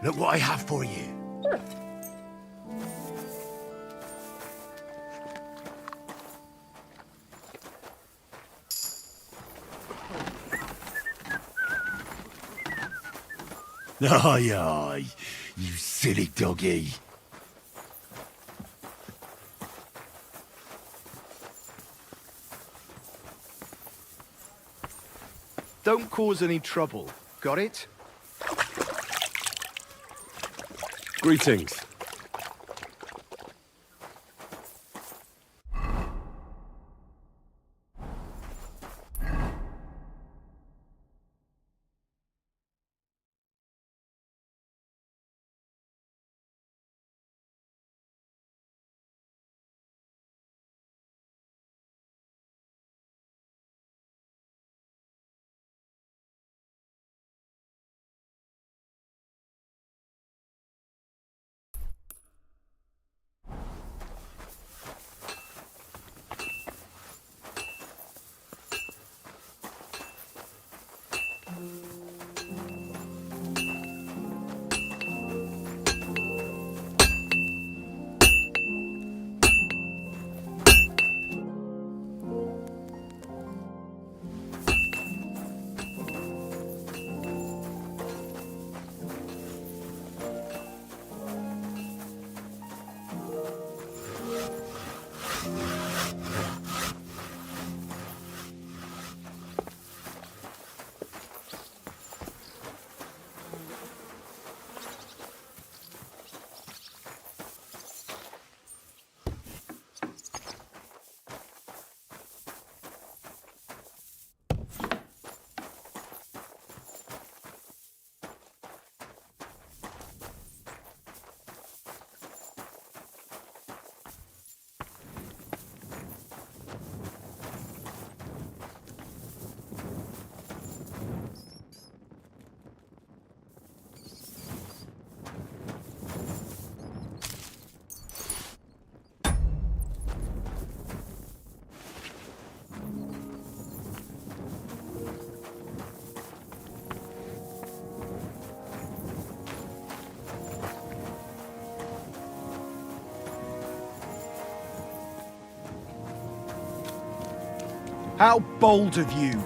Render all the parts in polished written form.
Look what I have for you. Aye, aye, you silly doggy. Don't cause any trouble. Got it? Greetings. How bold of you!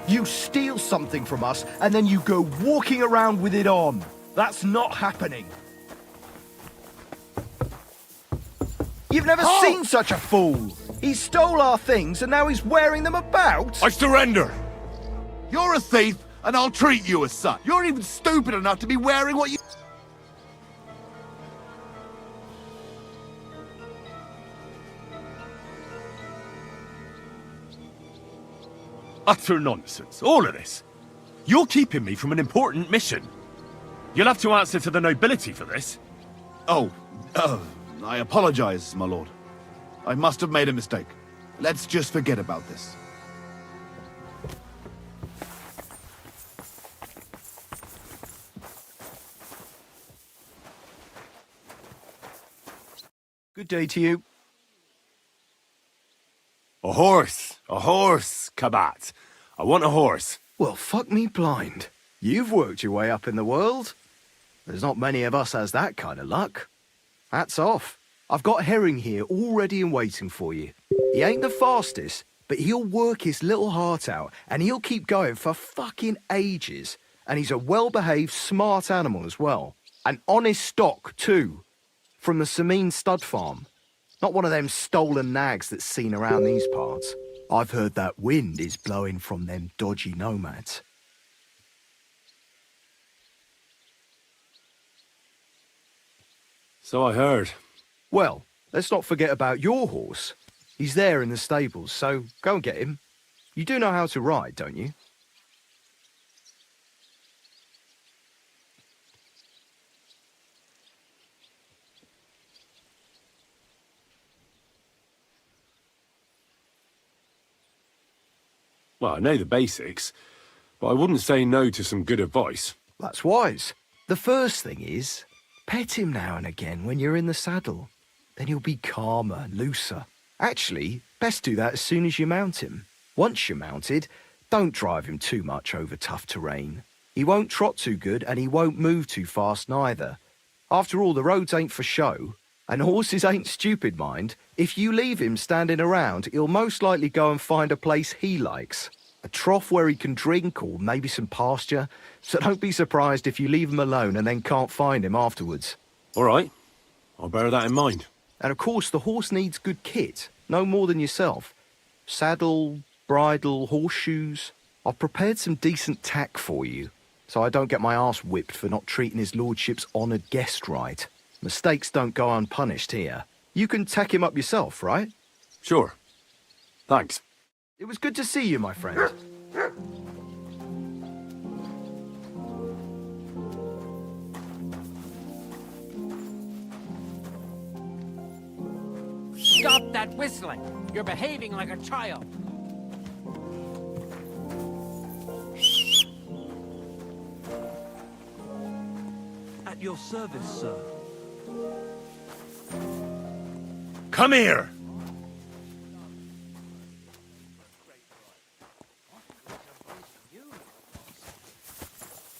You steal something from us and then you go walking around with it on. That's not happening. You've never seen such a fool. He stole our things and now he's wearing them about. I surrender. You're a thief, and I'll treat you as such. You're even stupid enough to be wearing what you... Utter nonsense, all of this. You're keeping me from an important mission. You'll have to answer to the nobility for this. Oh, I apologize, my lord. I must have made a mistake. Let's just forget about this. Good day to you. A horse, Kabat. I want a horse. Well, fuck me blind. You've worked your way up in the world. There's not many of us has that kind of luck. Hats off. I've got Herring here all ready and waiting for you. He ain't the fastest, but he'll work his little heart out and he'll keep going for fucking ages. And he's a well-behaved, smart animal as well. An honest stock, too. From the Sameen stud farm. Not one of them stolen nags that's seen around these parts. I've heard that wind is blowing from them dodgy nomads. So I heard. Well, let's not forget about your horse. He's there in the stables, so go and get him. You do know how to ride, don't you? Well, I know the basics, but I wouldn't say no to some good advice. That's wise. The first thing is, pet him now and again when you're in the saddle. Then he'll be calmer, looser. Actually, best do that as soon as you mount him. Once you're mounted, don't drive him too much over tough terrain. He won't trot too good and he won't move too fast neither. After all, the roads ain't for show, and horses ain't stupid, mind. If you leave him standing around, he'll most likely go and find a place he likes. A trough where he can drink or maybe some pasture. So don't be surprised if you leave him alone and then can't find him afterwards. All right. I'll bear that in mind. And of course, the horse needs good kit, no more than yourself. Saddle, bridle, horseshoes. I've prepared some decent tack for you, so I don't get my arse whipped for not treating his lordship's honoured guest right. Mistakes don't go unpunished here. You can tack him up yourself, right? Sure. Thanks. It was good to see you, my friend. Stop that whistling! You're behaving like a child. At your service, sir. Come here!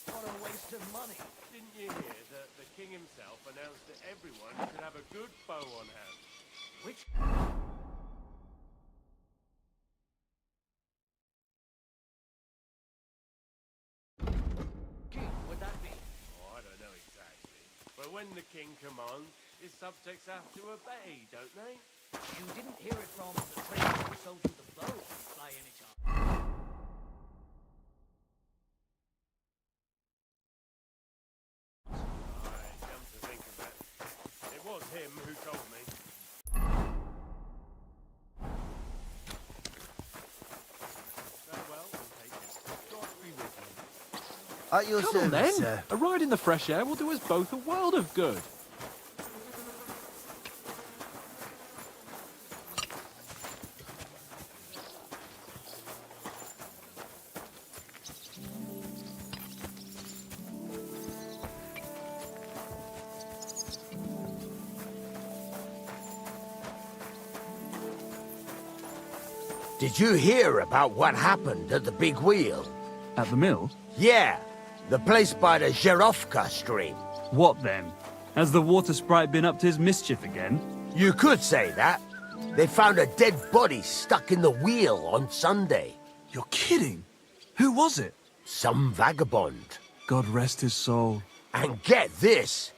What a waste of money. Didn't you hear that the king himself announced that everyone should have a good bow on hand? Which... king would that be? Oh, I don't know exactly. But when the king commands, his subjects have to obey, don't they? You didn't hear it from the trader who sold you the bow, by any chance. Come to think of it, it was him who told me. Farewell and take care. God be with you. At your Come on, service, then. sir. A ride in the fresh air will do us both a world of good. Did you hear about what happened at the big wheel? At the mill? Yeah, the place by the Zherovka stream. What then? Has the water sprite been up to his mischief again? You could say that. They found a dead body stuck in the wheel on Sunday. You're kidding! Who was it? Some vagabond. God rest his soul. And get this.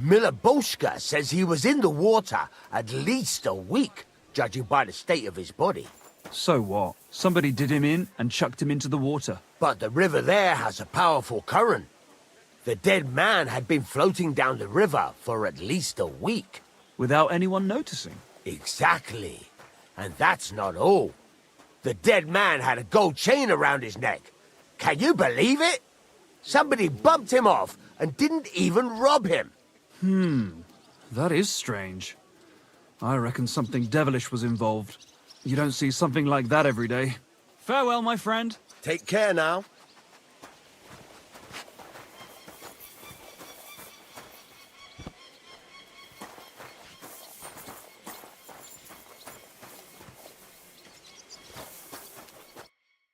Miliboshka says he was in the water at least a week, judging by the state of his body. So what? Somebody did him in and chucked him into the water. But the river there has a powerful current. The dead man had been floating down the river for at least a week. Without anyone noticing. Exactly. And that's not all. The dead man had a gold chain around his neck. Can you believe it? Somebody bumped him off and didn't even rob him. That is strange. I reckon something devilish was involved. You don't see something like that every day. Farewell, my friend. Take care now.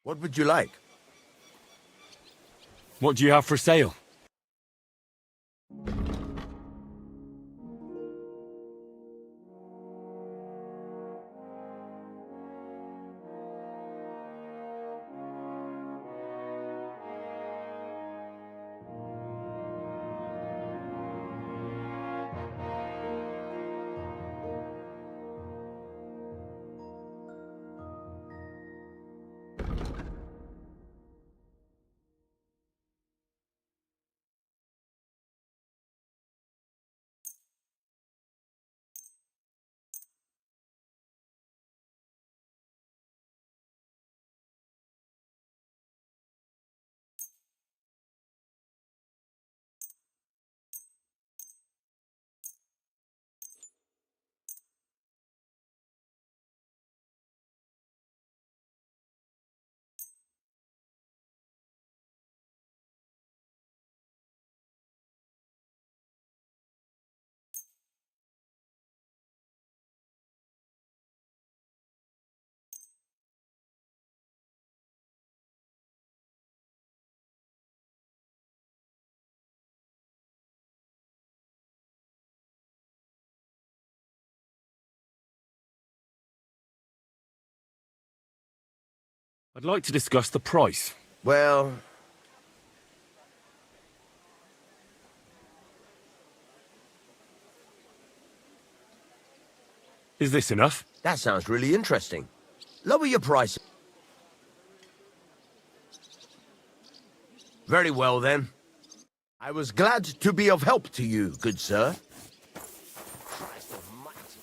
What would you like? What do you have for sale? I'd like to discuss the price. Well, Is this enough? that sounds really interesting. Lower your price. Very well, then. I was glad to be of help to you, good sir. Christ almighty.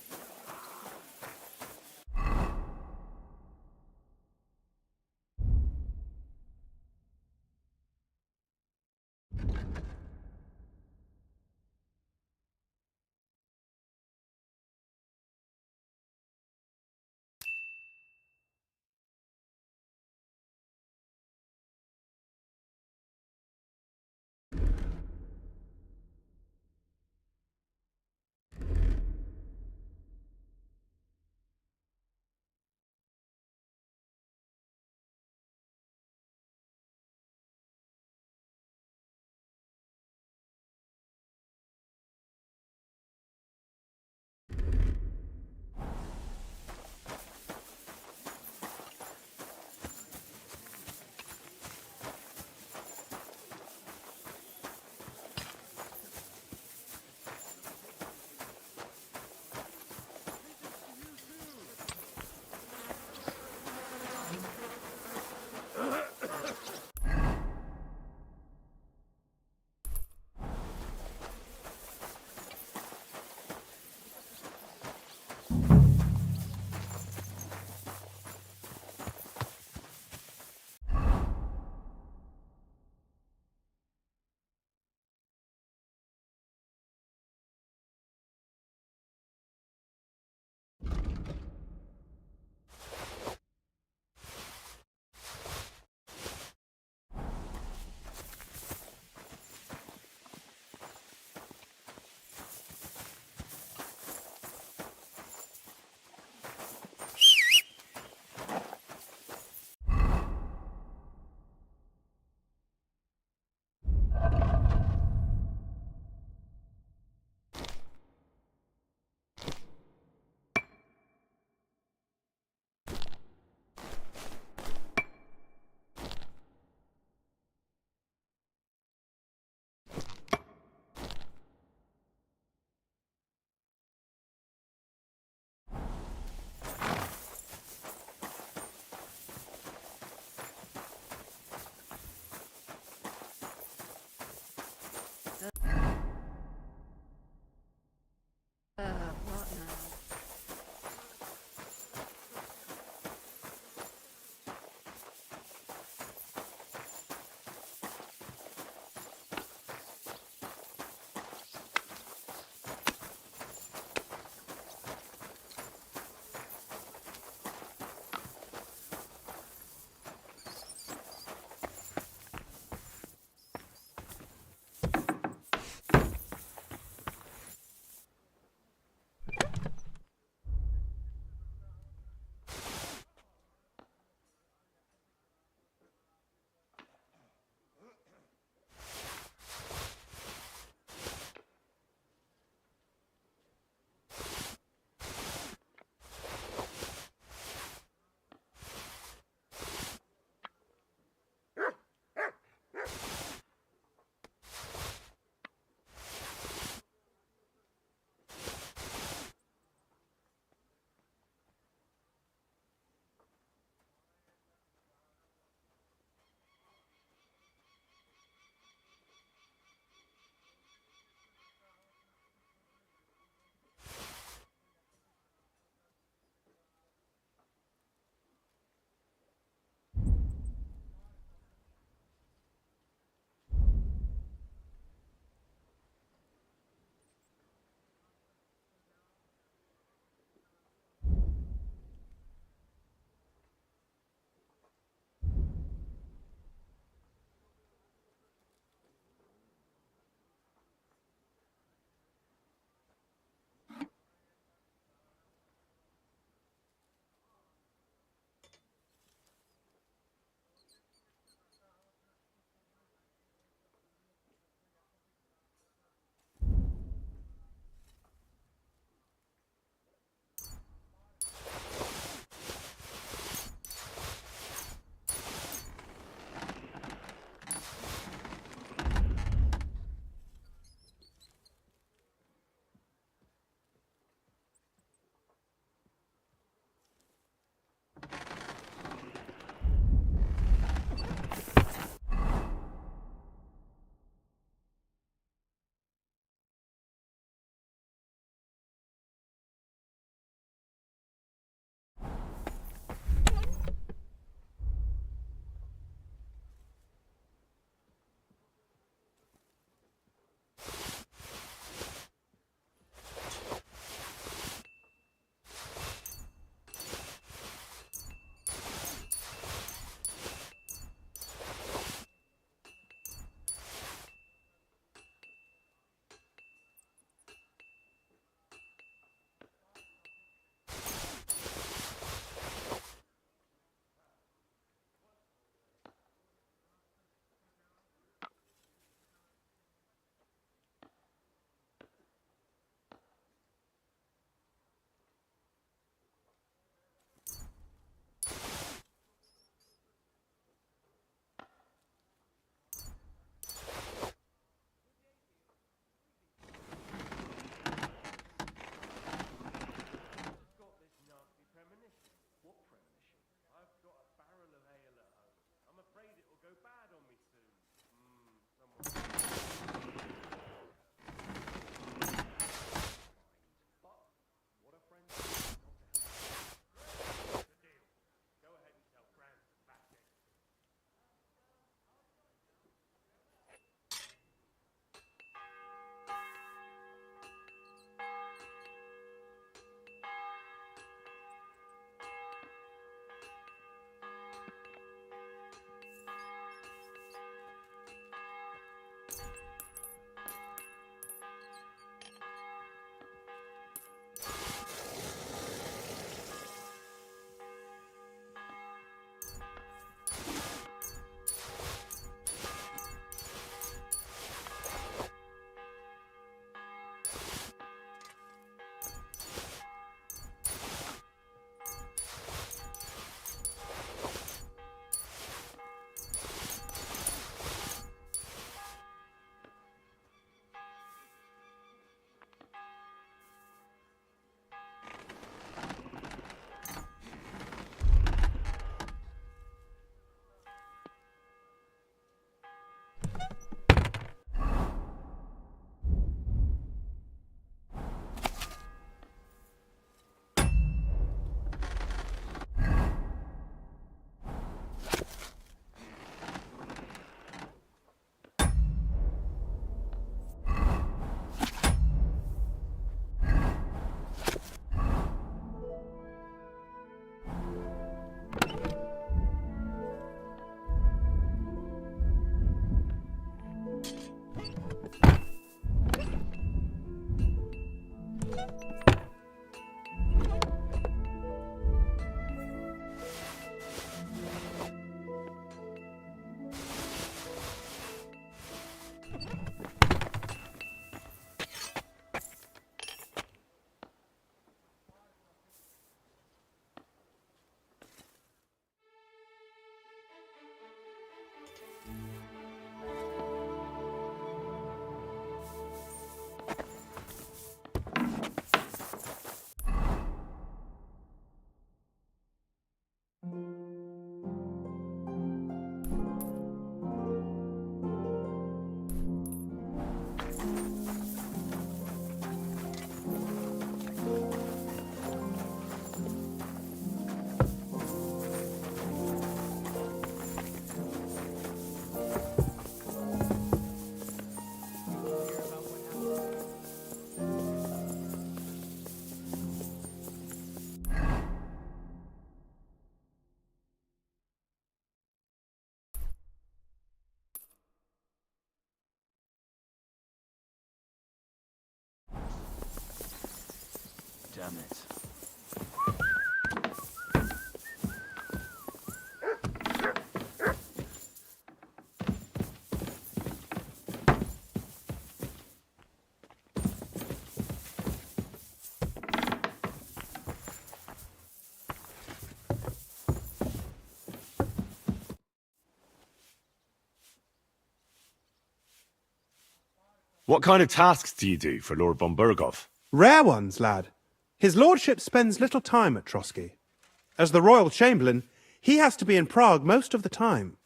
Damn it. What kind of tasks do you do for Lord von Burgov? Rare ones, lad. His lordship spends little time at Trotsky. As the royal chamberlain, he has to be in Prague most of the time.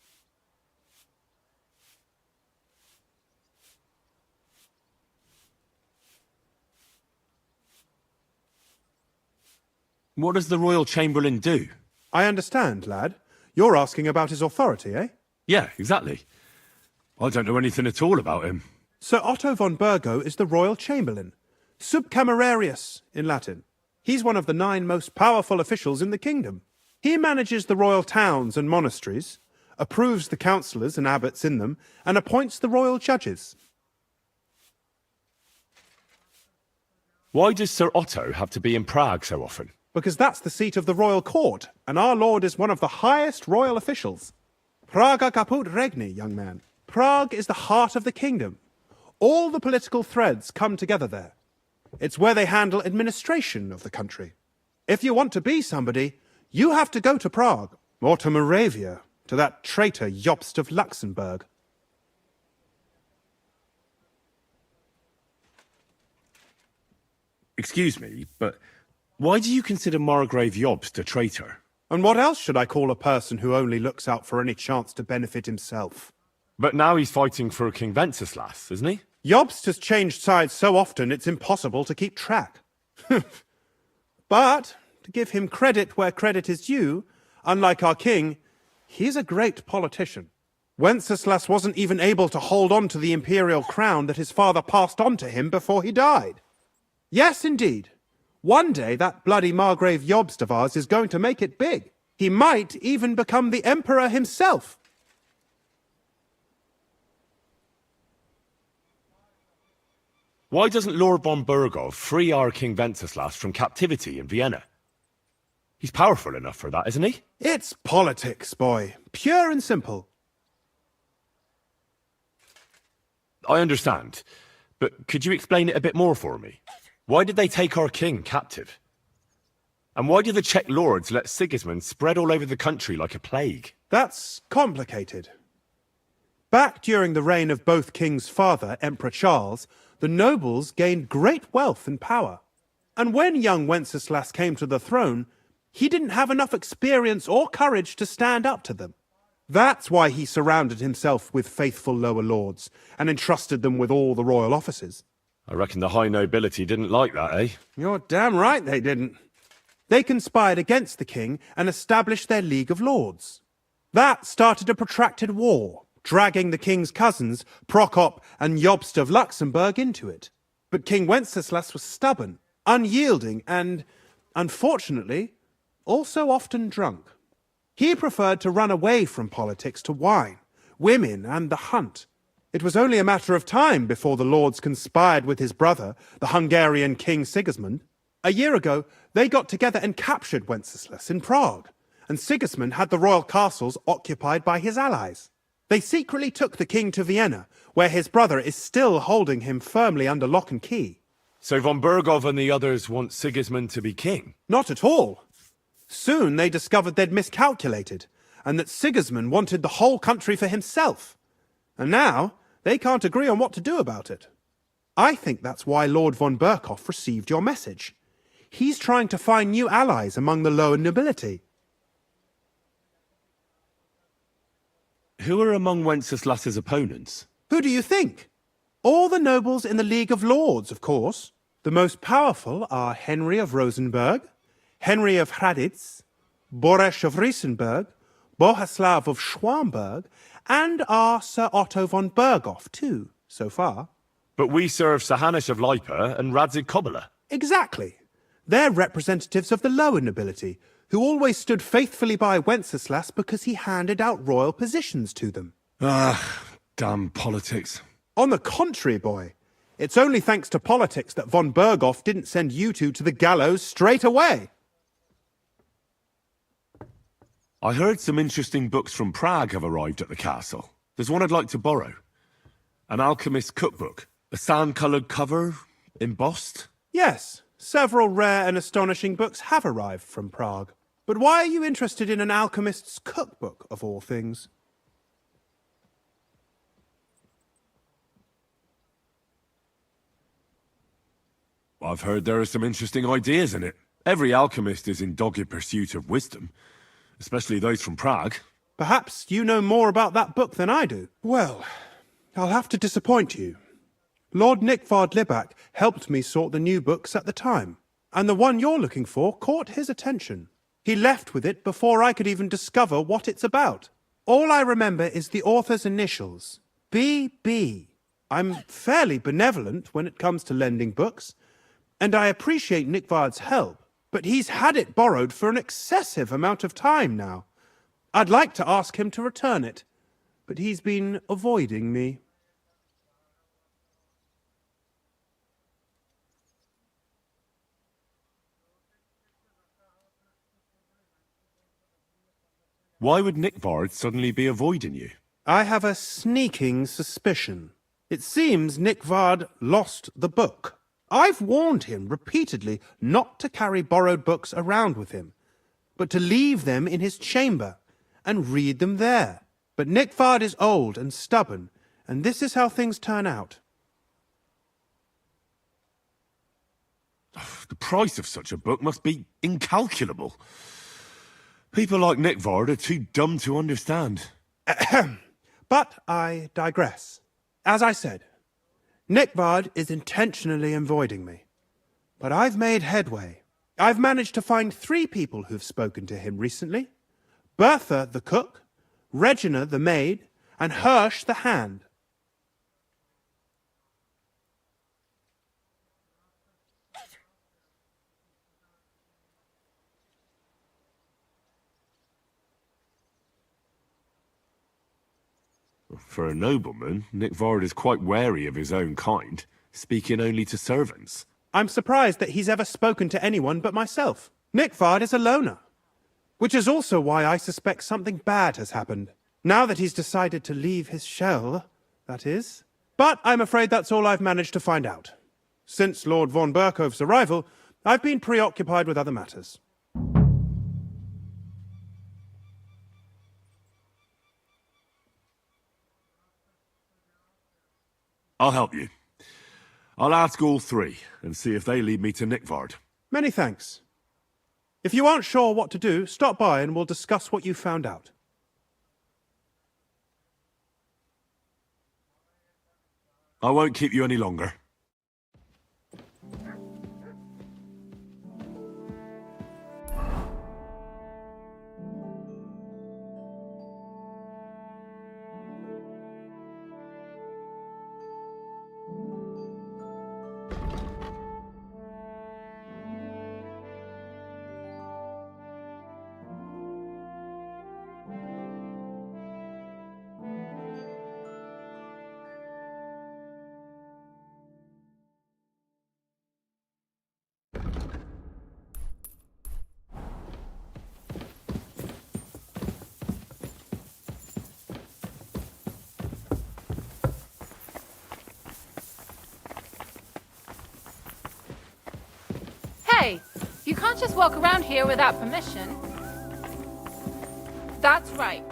What does the Royal Chamberlain do? I understand, lad. You're asking about his authority, eh? Yeah, exactly. I don't know anything at all about him. Sir Otto von Burgo is the royal chamberlain, subcamerarius in Latin. He's one of the 9 most powerful officials in the kingdom. He manages the royal towns and monasteries, approves the councillors and abbots in them, and appoints the royal judges. Why does Sir Otto have to be in Prague so often? Because that's the seat of the royal court, and our lord is one of the highest royal officials. Praga caput regni, young man. Prague is the heart of the kingdom. All the political threads come together there. It's where they handle administration of the country. If you want to be somebody, you have to go to Prague, or to Moravia, to that traitor Jobst of Luxembourg. Excuse me, but why do you consider Margrave Jobst a traitor? And what else should I call a person who only looks out for any chance to benefit himself? But now he's fighting for King Wenceslas, isn't he? Jobst has changed sides so often it's impossible to keep track. But, to give him credit where credit is due, unlike our king, he's a great politician. Wenceslas wasn't even able to hold on to the imperial crown that his father passed on to him before he died. Yes, indeed. One day that bloody Margrave Jobst of ours is going to make it big. He might even become the emperor himself. Why doesn't Lord von Burgov free our King Wenceslas from captivity in Vienna? He's powerful enough for that, isn't he? It's politics, boy. Pure and simple. I understand, but could you explain it a bit more for me? Why did they take our king captive? And why did the Czech lords let Sigismund spread all over the country like a plague? That's complicated. Back during the reign of both King's father, Emperor Charles, the nobles gained great wealth and power. And when young Wenceslas came to the throne, he didn't have enough experience or courage to stand up to them. That's why he surrounded himself with faithful lower lords and entrusted them with all the royal offices. I reckon the high nobility didn't like that, eh? You're damn right they didn't. They conspired against the king and established their League of Lords. That started a protracted war, dragging the king's cousins, Prokop and Jobst of Luxembourg, into it. But King Wenceslas was stubborn, unyielding, and, unfortunately, also often drunk. He preferred to run away from politics to wine, women, and the hunt. It was only a matter of time before the lords conspired with his brother, the Hungarian King Sigismund. A year ago, they got together and captured Wenceslas in Prague, and Sigismund had the royal castles occupied by his allies. They secretly took the king to Vienna, where his brother is still holding him firmly under lock and key. So von Burgov and the others want Sigismund to be king? Not at all. Soon they discovered they'd miscalculated, and that Sigismund wanted the whole country for himself. And now, they can't agree on what to do about it. I think that's why Lord von Burkhoff received your message. He's trying to find new allies among the lower nobility. Who are among Wenceslas's opponents? Who do you think? All the nobles in the League of Lords, of course. The most powerful are Henry of Rosenberg, Henry of Hraditz, Boresh of Riesenberg, Bohuslav of Schwamberg, and our Sir Otto von Burghoff, too, so far. But we serve Sahanish of Lipa and Radzig Kobyla. Exactly. They're representatives of the lower nobility, who always stood faithfully by Wenceslas because he handed out royal positions to them. Ah, damn politics. On the contrary, boy, It's only thanks to politics that von Berghoff didn't send you two to the gallows straight away. I heard some interesting books from Prague have arrived at the castle. There's one I'd like to borrow. An alchemist's cookbook. A sand-coloured cover, embossed. Yes, several rare and astonishing books have arrived from Prague. But why are you interested in an alchemist's cookbook, of all things? I've heard there are some interesting ideas in it. Every alchemist is in dogged pursuit of wisdom, especially those from Prague. Perhaps you know more about that book than I do. Well, I'll have to disappoint you. Lord Nickvard Libak helped me sort the new books at the time, and the one you're looking for caught his attention. He left with it before I could even discover what it's about. All I remember is the author's initials, B.B. I'm fairly benevolent when it comes to lending books, and I appreciate Nickvard's help, but he's had it borrowed for an excessive amount of time now. I'd like to ask him to return it, but he's been avoiding me. Why would Nickvard suddenly be avoiding you? I have a sneaking suspicion. It seems Nickvard lost the book. I've warned him repeatedly not to carry borrowed books around with him, but to leave them in his chamber and read them there. But Nickvard is old and stubborn, and this is how things turn out. The price of such a book must be incalculable. People like Nickvard are too dumb to understand. But I digress. As I said, Nickvard is intentionally avoiding me. But I've made headway. I've managed to find 3 people who've spoken to him recently. Bertha the cook, Regina the maid, and Hirsch the hand. For a nobleman, Nickvard is quite wary of his own kind, speaking only to servants. I'm surprised that he's ever spoken to anyone but myself. Nickvard is a loner, which is also why I suspect something bad has happened. Now that he's decided to leave his shell, that is. But I'm afraid that's all I've managed to find out. Since Lord von Berkhoff's arrival, I've been preoccupied with other matters. I'll help you. I'll ask all 3 and see if they lead me to Nickvard. Many thanks. If you aren't sure what to do, stop by and we'll discuss what you found out. I won't keep you any longer. Hey, you can't just walk around here without permission. That's right.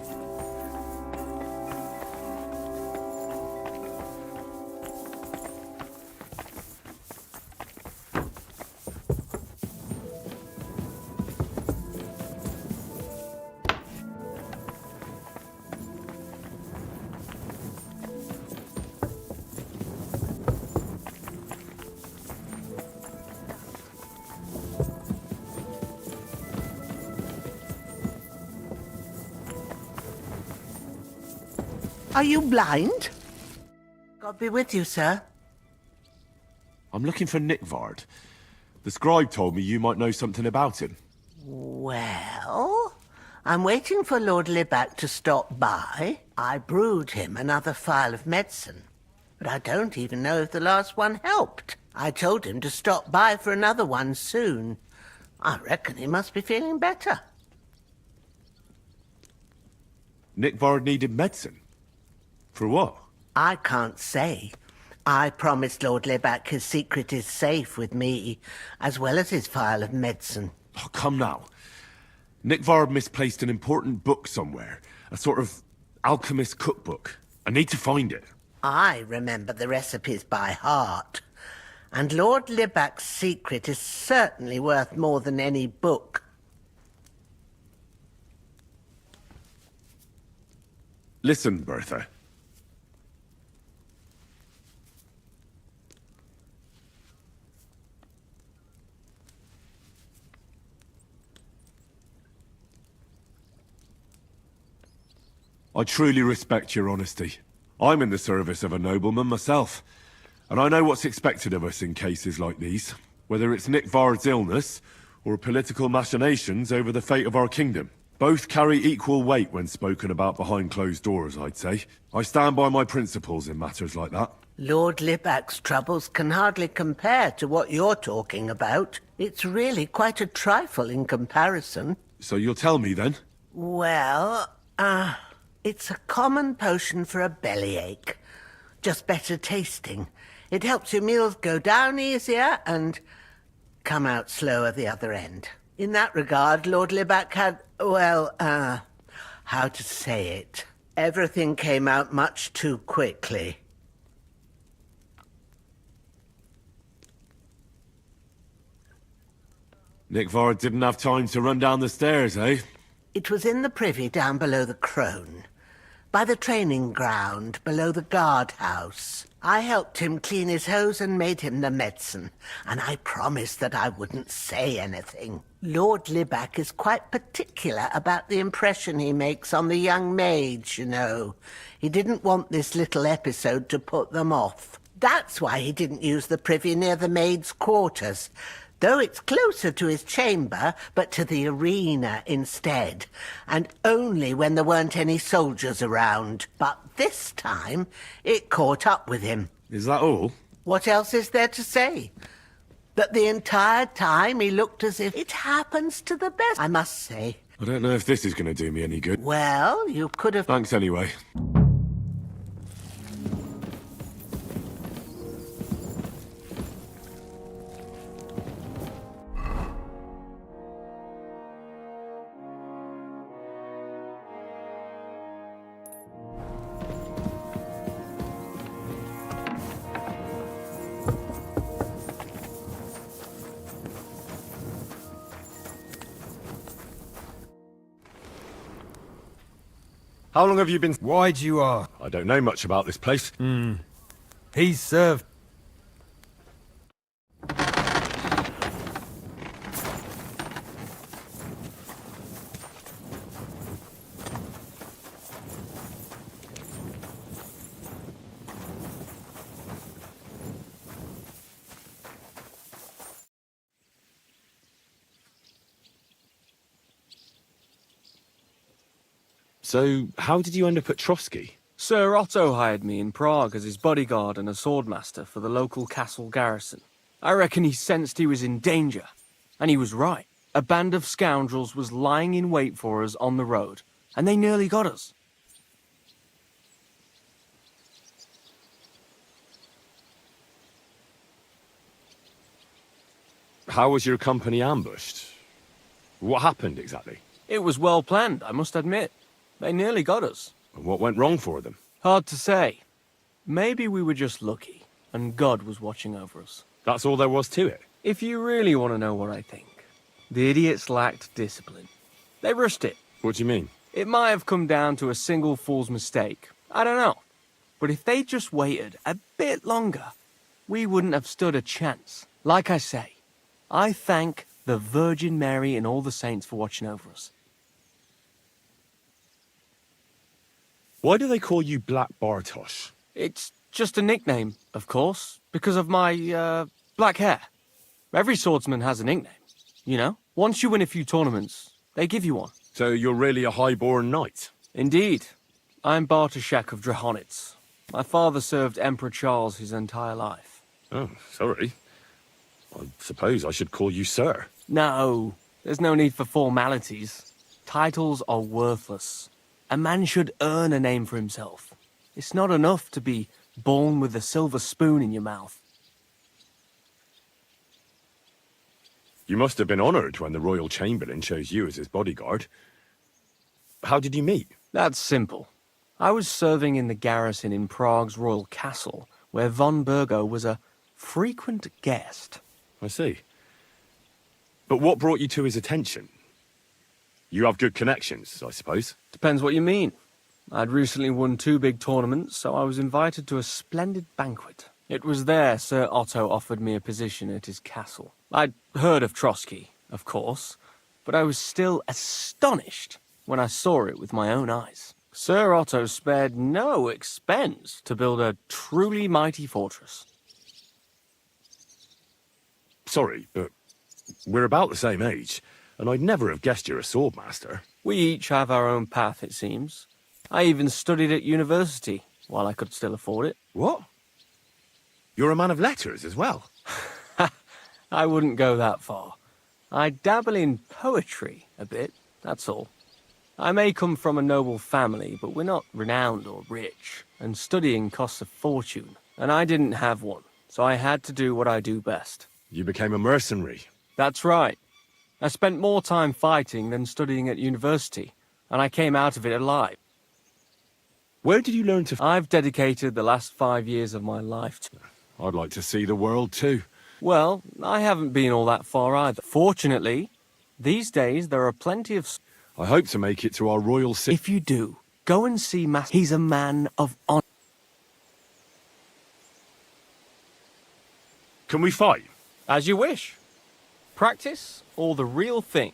Are you blind? God be with you, sir. I'm looking for Nickvard. The scribe told me you might know something about him. Well, I'm waiting for Lord Libak to stop by. I brewed him another phial of medicine. but I don't even know if the last one helped. I told him to stop by for another one soon. I reckon he must be feeling better. Nickvard needed medicine? For what? I can't say. I promised Lord Libac his secret is safe with me, as well as his vial of medicine. Oh, come now. Nickvard misplaced an important book somewhere. A sort of alchemist cookbook. I need to find it. I remember the recipes by heart. And Lord Libac's secret is certainly worth more than any book. Listen, Bertha. I truly respect your honesty. I'm in the service of a nobleman myself, and I know what's expected of us in cases like these, whether it's Nickvard's illness or political machinations over the fate of our kingdom. Both carry equal weight when spoken about behind closed doors, I'd say. I stand by my principles in matters like that. Lord Libac's troubles can hardly compare to what you're talking about. It's really quite a trifle in comparison. So you'll tell me then? Well, it's a common potion for a bellyache. Just better tasting. It helps your meals go down easier and come out slower the other end. In that regard, Lord Libac had, well, how to say it? Everything came out much too quickly. Nickvard didn't have time to run down the stairs, eh? It was in the privy down below the Crone, by the training ground below the guardhouse. I helped him clean his hose and made him the medicine, and I promised that I wouldn't say anything. Lord Libac is quite particular about the impression he makes on the young maids, you know. He didn't want this little episode to put them off. That's why he didn't use the privy near the maids' quarters, though it's closer to his chamber, but to the arena instead, and only when there weren't any soldiers around. But this time, it caught up with him. Is that all? What else is there to say? That the entire time he looked as if it happens to the best, I must say. I don't know if this is going to do me any good. Well, you could have... Thanks anyway. How long have you been... Why'd you ask? I don't know much about this place. He's served. So, how did you end up at Trotsky? Sir Otto hired me in Prague as his bodyguard and a swordmaster for the local castle garrison. I reckon he sensed he was in danger. And he was right. A band of scoundrels was lying in wait for us on the road, and they nearly got us. How was your company ambushed? What happened exactly? It was well planned, I must admit. They nearly got us. And what went wrong for them? Hard to say. Maybe we were just lucky, and God was watching over us. That's all there was to it? If you really want to know what I think, the idiots lacked discipline. They rushed it. What do you mean? It might have come down to a single fool's mistake. I don't know. But if they just waited a bit longer, we wouldn't have stood a chance. Like I say, I thank the Virgin Mary and all the saints for watching over us. Why do they call you Black Bartosz? It's just a nickname, of course, because of my, black hair. Every swordsman has a nickname, you know? Once you win a few tournaments, they give you one. So you're really a high-born knight? Indeed. I'm Bartoszek of Drahonitz. My father served Emperor Charles his entire life. Oh, sorry. I suppose I should call you sir. No, there's no need for formalities. Titles are worthless. A man should earn a name for himself. It's not enough to be born with a silver spoon in your mouth. You must have been honored when the royal chamberlain chose you as his bodyguard. How did you meet? That's simple. I was serving in the garrison in Prague's royal castle, where von Burgo was a frequent guest. I see. But what brought you to his attention? You have good connections, I suppose. Depends what you mean. I'd recently won 2 big tournaments, so I was invited to a splendid banquet. It was there Sir Otto offered me a position at his castle. I'd heard of Trotsky, of course, but I was still astonished when I saw it with my own eyes. Sir Otto spared no expense to build a truly mighty fortress. Sorry, but we're about the same age, and I'd never have guessed you're a swordmaster. We each have our own path, it seems. I even studied at university, while I could still afford it. What? You're a man of letters as well? I wouldn't go that far. I dabble in poetry a bit, that's all. I may come from a noble family, but we're not renowned or rich, and studying costs a fortune, and I didn't have one, so I had to do what I do best. You became a mercenary. That's right. I spent more time fighting than studying at university, and I came out of it alive. Where did you learn to... I've dedicated the last 5 years of my life to... I'd like to see the world too. Well, I haven't been all that far either. Fortunately, these days there are plenty of... I hope to make it to our royal city. If you do, go and see He's a man of honor. Can we fight? As you wish. Practice or the real thing?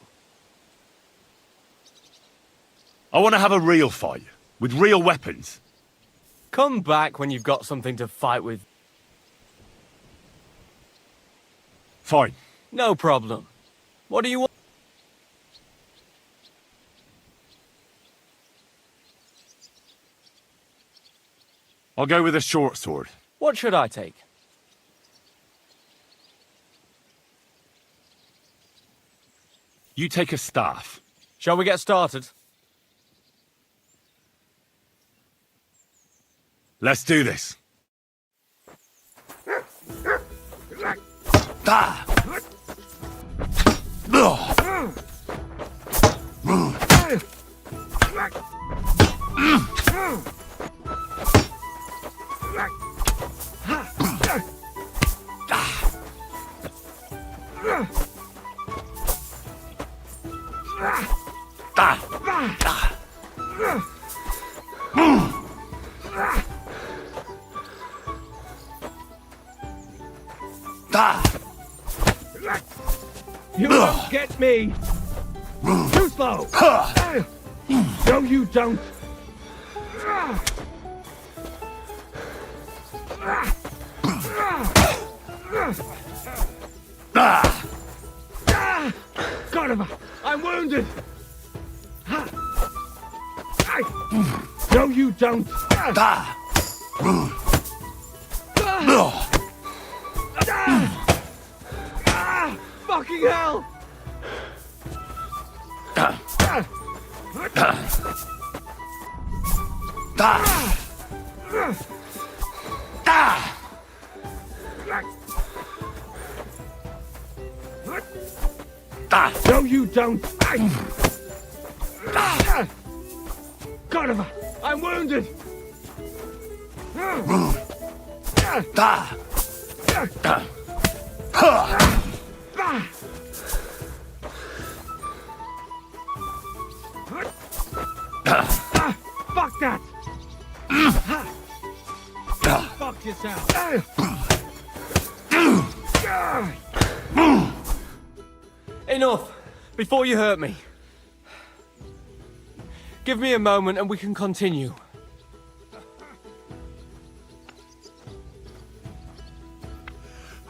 I want to have a real fight, with real weapons. Come back when you've got something to fight with. Fine. No problem. What do you want? I'll go with a short sword. What should I take? You take a staff. Shall we get started? Let's do this. Ah! You won't get me! Too slow! No, you don't! God, I'm wounded! No, you don't! Fucking hell! No, you don't! God, I'm wounded! Fuck that! Fuck yourself! Enough! Before you hurt me. Give me a moment and we can continue.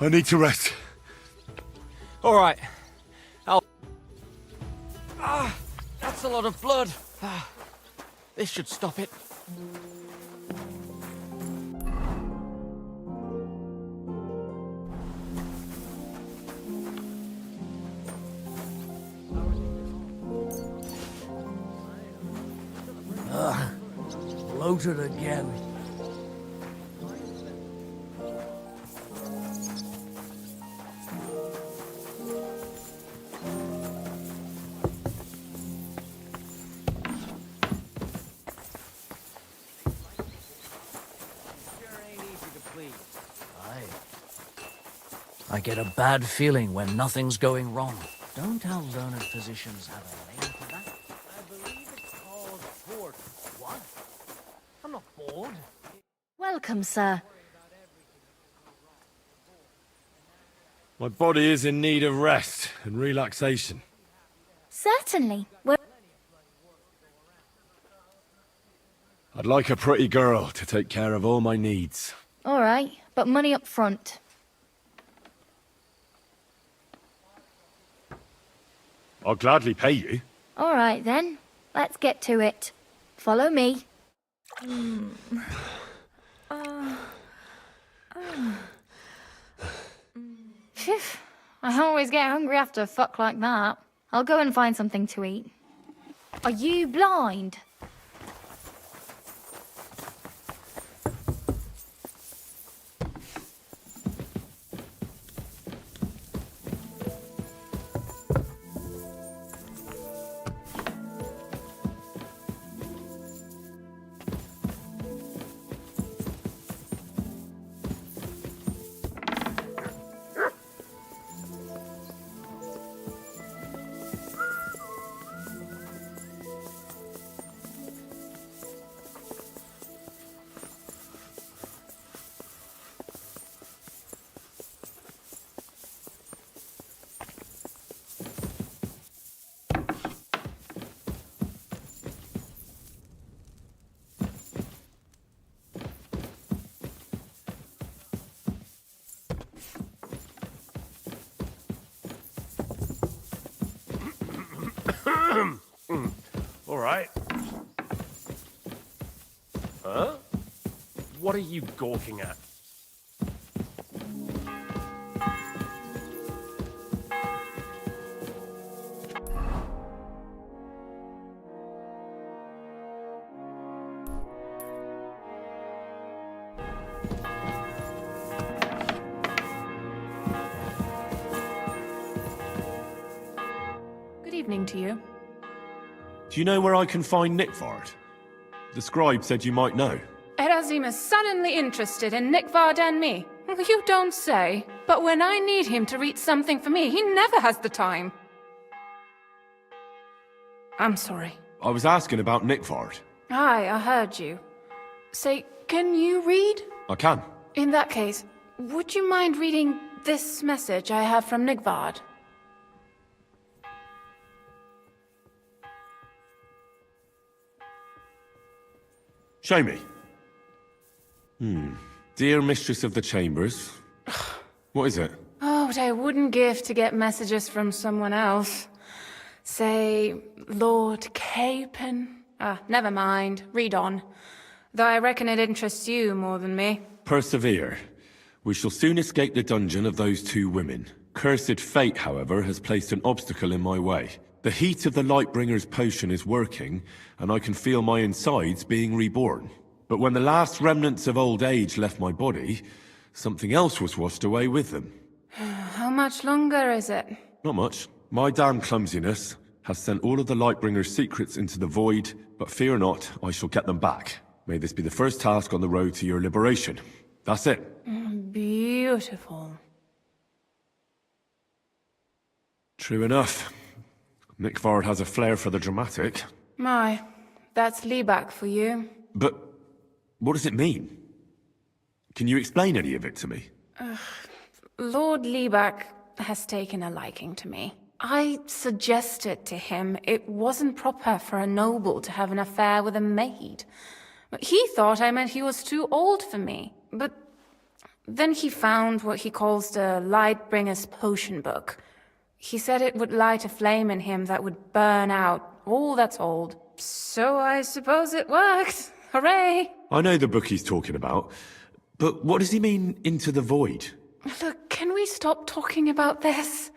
I need to rest. All right. That's a lot of blood. This should stop it. bloated again. I get a bad feeling when nothing's going wrong. Don't our learned physicians have a name for that? I believe it's called boredom. What? I'm not bored. Welcome, sir. My body is in need of rest and relaxation. Certainly. I'd like a pretty girl to take care of all my needs. All right, but money up front. I'll gladly pay you. All right, then. Let's get to it. Follow me. Phew. I always get hungry after a fuck like that. I'll go and find something to eat. Are you blind? All right. Huh? What are you gawking at? Good evening to you. Do you know where I can find Nickvard? The scribe said you might know. Erazim is suddenly interested in Nickvard and me. You don't say. But when I need him to read something for me, he never has the time. I'm sorry. I was asking about Nickvard. Aye, I heard you. Say, can you read? I can. In that case, would you mind reading this message I have from Nickvard? Show me. Dear Mistress of the Chambers. What is it? Oh, what I wouldn't give to get messages from someone else. Say, Lord Capon. Never mind. Read on. Though I reckon it interests you more than me. Persevere. We shall soon escape the dungeon of those two women. Cursed fate, however, has placed an obstacle in my way. The heat of the Lightbringer's potion is working, and I can feel my insides being reborn. But when the last remnants of old age left my body, something else was washed away with them. How much longer is it? Not much. My damn clumsiness has sent all of the Lightbringer's secrets into the void, but fear not, I shall get them back. May this be the first task on the road to your liberation. That's it. Beautiful. True enough. Nickvard has a flair for the dramatic. My, that's Liebach for you. But what does it mean? Can you explain any of it to me? Lord Liebach has taken a liking to me. I suggested to him it wasn't proper for a noble to have an affair with a maid. He thought I meant he was too old for me. But then he found what he calls the Lightbringer's potion book. He said it would light a flame in him that would burn out all that's old. So I suppose it worked. Hooray! I know the book he's talking about, but what does he mean, into the void? Look, can we stop talking about this?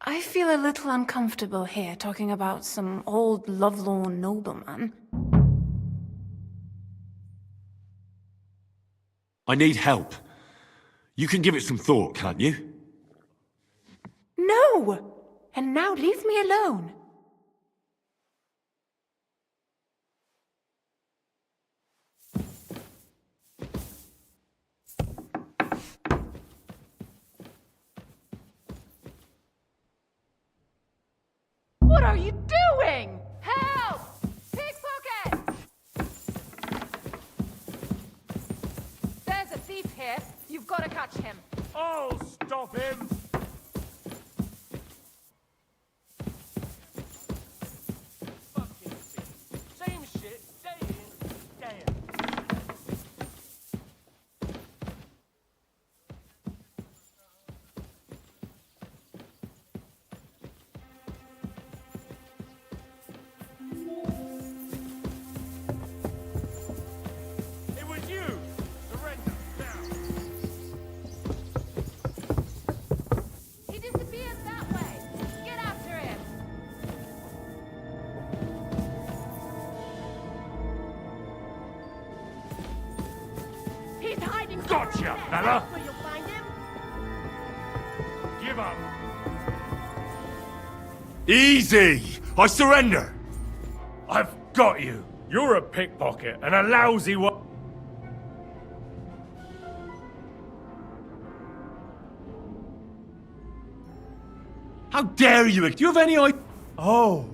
I feel a little uncomfortable here talking about some old lovelorn nobleman. I need help. You can give it some thought, can't you? No! And now leave me alone. What are you doing? Help! Pickpocket! There's a thief here. You've got to catch him. I'll stop him! Fucking thief. Same shit, day in, day out. It was you! Surrender, now! He disappeared that way. Get after him. He's hiding. Gotcha, fella! Where you'll find him. Give up! Easy! I surrender! I've got you! You're a pickpocket and a lousy one. How dare you! Do you have any idea? Oh,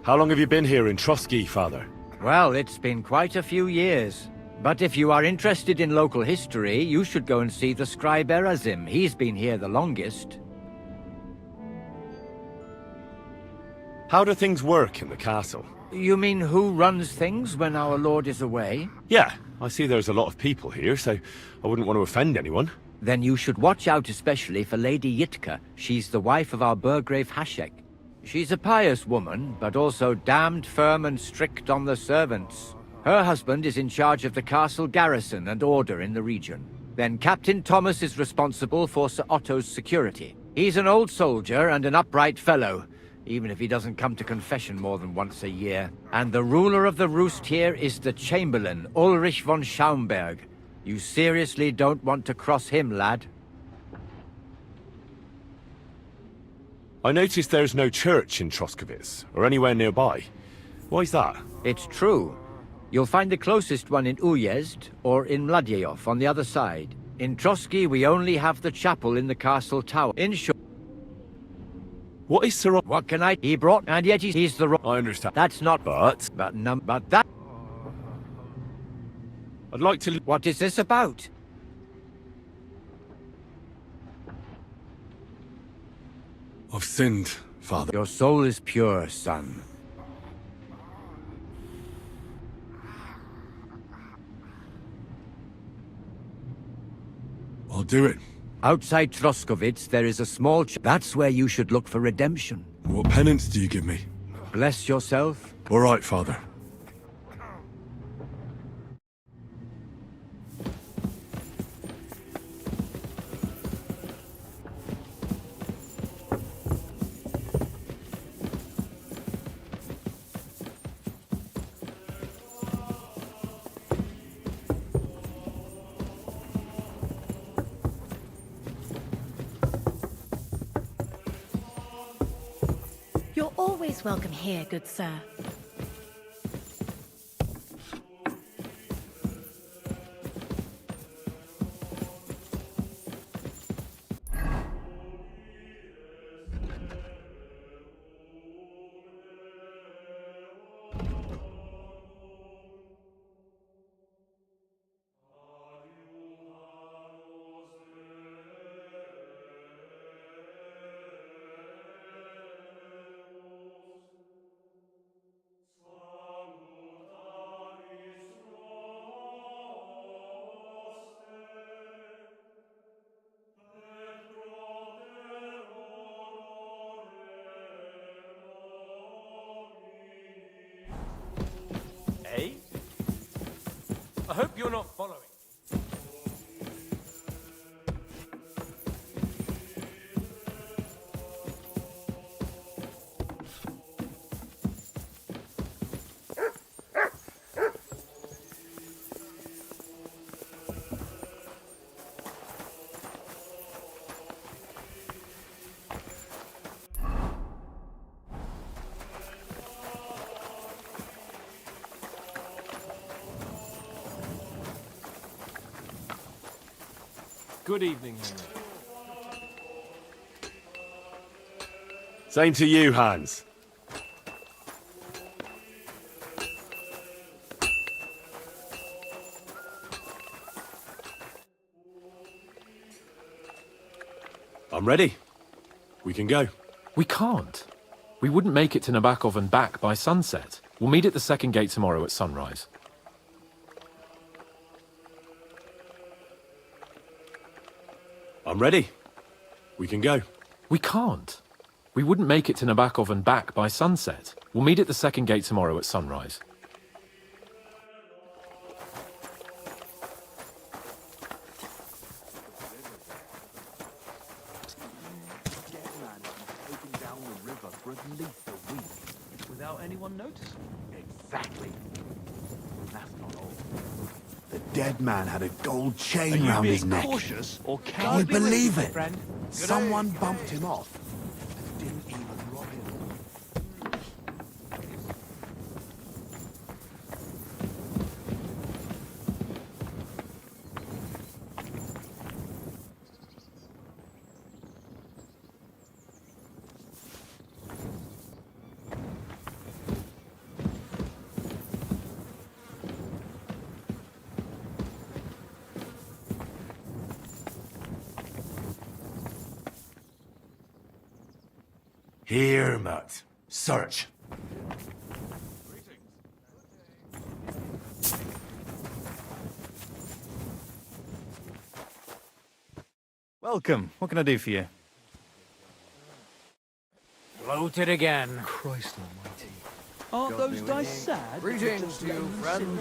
How long have you been here in Trotsky, Father? Well, it's been quite a few years. But if you are interested in local history, you should go and see the scribe Erazim. He's been here the longest. How do things work in the castle? You mean who runs things when our lord is away? Yeah, I see there's a lot of people here, so I wouldn't want to offend anyone. Then you should watch out especially for Lady Yitka. She's the wife of our Burgrave Hashek. She's a pious woman, but also damned firm and strict on the servants. Her husband is in charge of the castle garrison and order in the region. Then Captain Thomas is responsible for Sir Otto's security. He's an old soldier and an upright fellow, even if he doesn't come to confession more than once a year. And the ruler of the roost here is the Chamberlain, Ulrich von Schaumburg. You seriously don't want to cross him, lad? I noticed there's no church in Troskowitz, or anywhere nearby. Why's that? It's true. You'll find the closest one in Uyezd, or in Mladyeyov on the other side. In Trotsky, we only have the chapel in the castle tower. In short... What is Sir... What can I... He brought... And yet he's the... I understand. That's not... But... But that... I'd like to... What is this about? I've sinned, Father. Your soul is pure, son. I'll do it. Outside Troskowitz, there is a small... That's where you should look for redemption. What penance do you give me? Bless yourself. All right, Father. You're always welcome here, good sir. hope you're not following. Good evening, Henry. Same to you, Hans. I'm ready. We can go. We can't. We wouldn't make it to Nabokov and back by sunset. We'll meet at the second gate tomorrow at sunrise. I'm ready. We can go. We can't. We wouldn't make it to Nabokov and back by sunset. We'll meet at the second gate tomorrow at sunrise. Without anyone noticing. Exactly. That's not all. The dead man had a gold chain Are you round his being neck. cautious or Can you cowardly with believe me, it? friend? Someone bumped him off and didn't even rob him. Here, Mutt. Search. Welcome. What can I do for you? Bloated again. Christ almighty. Aren't those dice sad? Greetings to you, friend.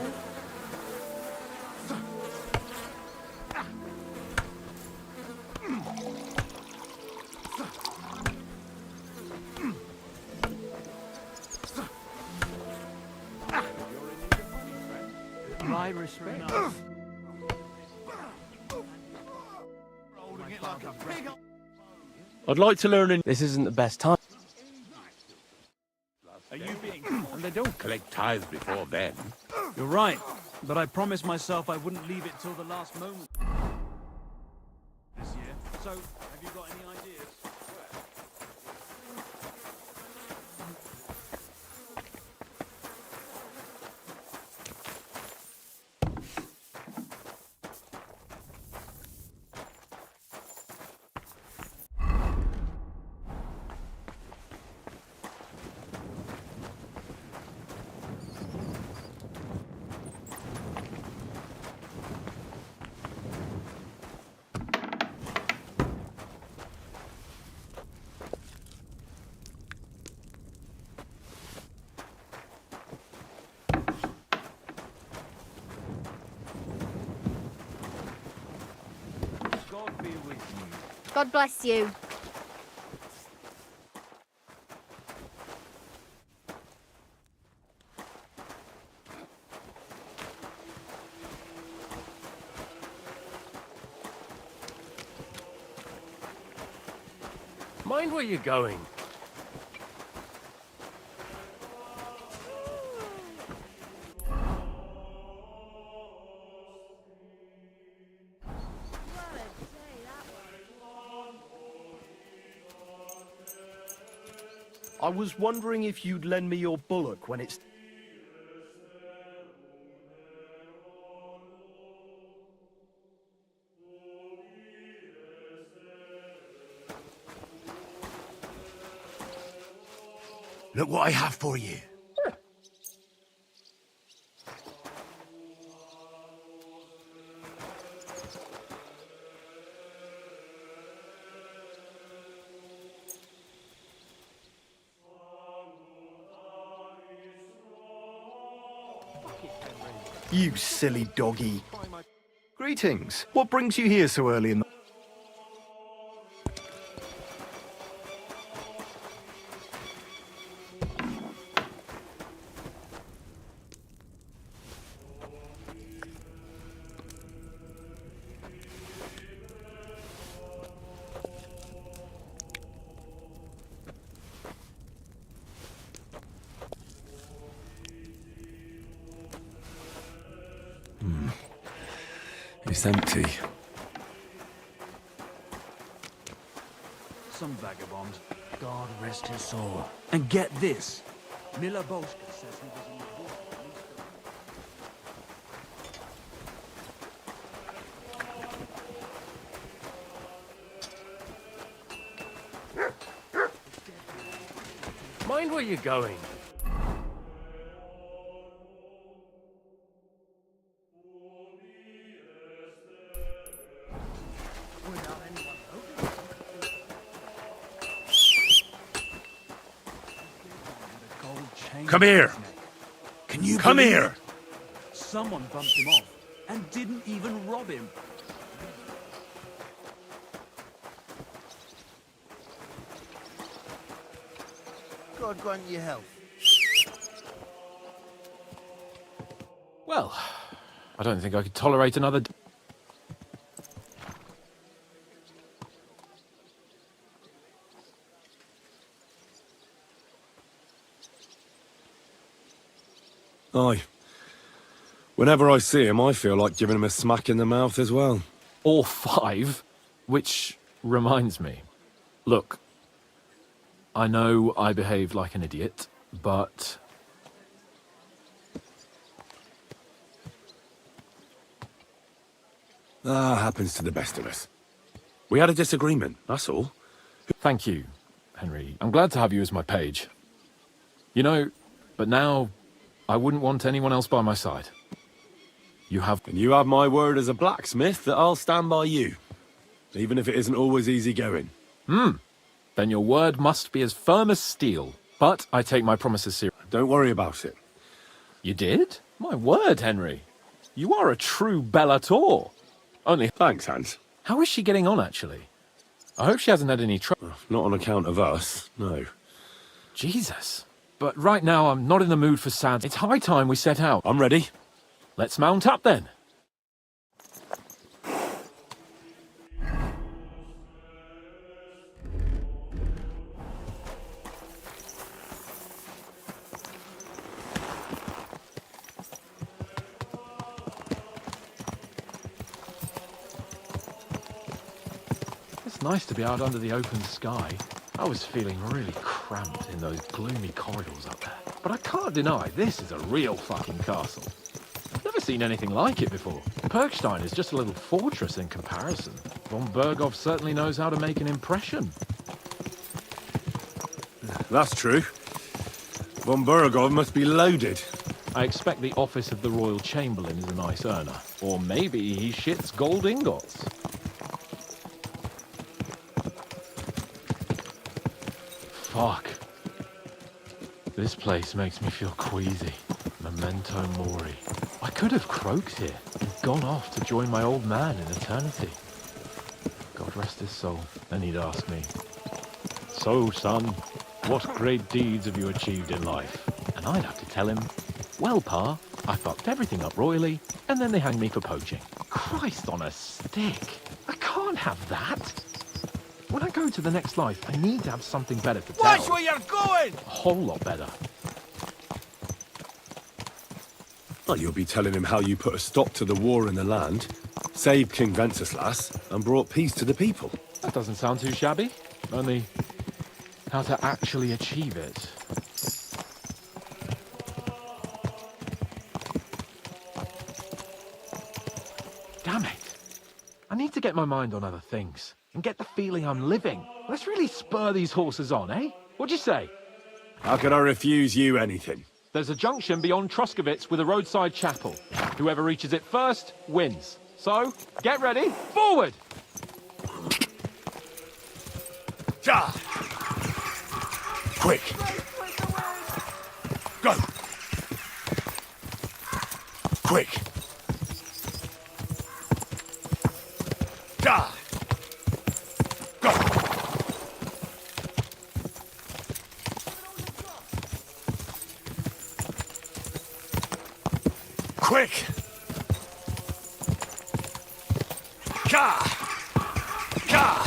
My respect. I'd like to learn in... This isn't the best time. Are you being... And they don't. Collect tithes before then. You're right, but I promised myself I wouldn't leave it till the last moment this year. So, have you got any ideas? God be with you. God bless you. Mind where you're going. I was wondering if you'd lend me your bullock when it's... Look what I have for you. You silly doggy. Greetings. What brings you here so early in the... It's empty. Some vagabond. God rest his soul. And get this. Mila Boschka says he was in the war. Mind where you're going. Come here! Can you Come believe here! it? Someone bumped him off and didn't even rob him. God grant you health. Well, I don't think I could tolerate another... Aye. Whenever I see him, I feel like giving him a smack in the mouth as well. Or 5, which reminds me. Look, I know I behaved like an idiot, but... Happens to the best of us. We had a disagreement, that's all. Thank you, Henry. I'm glad to have you as my page. You know, but now I wouldn't want anyone else by my side. You have... And you have my word as a blacksmith that I'll stand by you. Even if it isn't always easy going. Then your word must be as firm as steel. But I take my promises seriously. Don't worry about it. You did? My word, Henry. You are a true Bellator. Only... Thanks, Hans. How is she getting on, actually? I hope she hasn't had any trouble. Not on account of us, no. Jesus. But right now, I'm not in the mood for sad. It's high time we set out. I'm ready. Let's mount up, then. It's nice to be out under the open sky. I was feeling really cramped in those gloomy corridors up there. But I can't deny, this is a real fucking castle. Never seen anything like it before. Perkstein is just a little fortress in comparison. Von Berghoff certainly knows how to make an impression. That's true. Von Berghoff must be loaded. I expect the office of the Royal Chamberlain is a nice earner. Or maybe he shits gold ingots. Fuck. This place makes me feel queasy. Memento mori. I could have croaked here and gone off to join my old man in eternity. God rest his soul. Then he'd ask me, "So, son, what great deeds have you achieved in life?" And I'd have to tell him, "Well, Pa, I fucked everything up royally, and then they hanged me for poaching." Christ on a stick. I can't have that. When I go to the next life, I need to have something better to tell. Watch where you're going! A whole lot better. Well, you'll be telling him how you put a stop to the war in the land, saved King Wenceslas, and brought peace to the people. That doesn't sound too shabby. Only how to actually achieve it. Damn it. I need to get my mind on other things and get the feeling I'm living. Let's really spur these horses on, eh? What'd you say? How could I refuse you anything? There's a junction beyond Truskovitz with a roadside chapel. Whoever reaches it first wins. So, get ready, forward! Ja! Quick! Go! Quick! Gah! Go! Quick! Gah! Gah!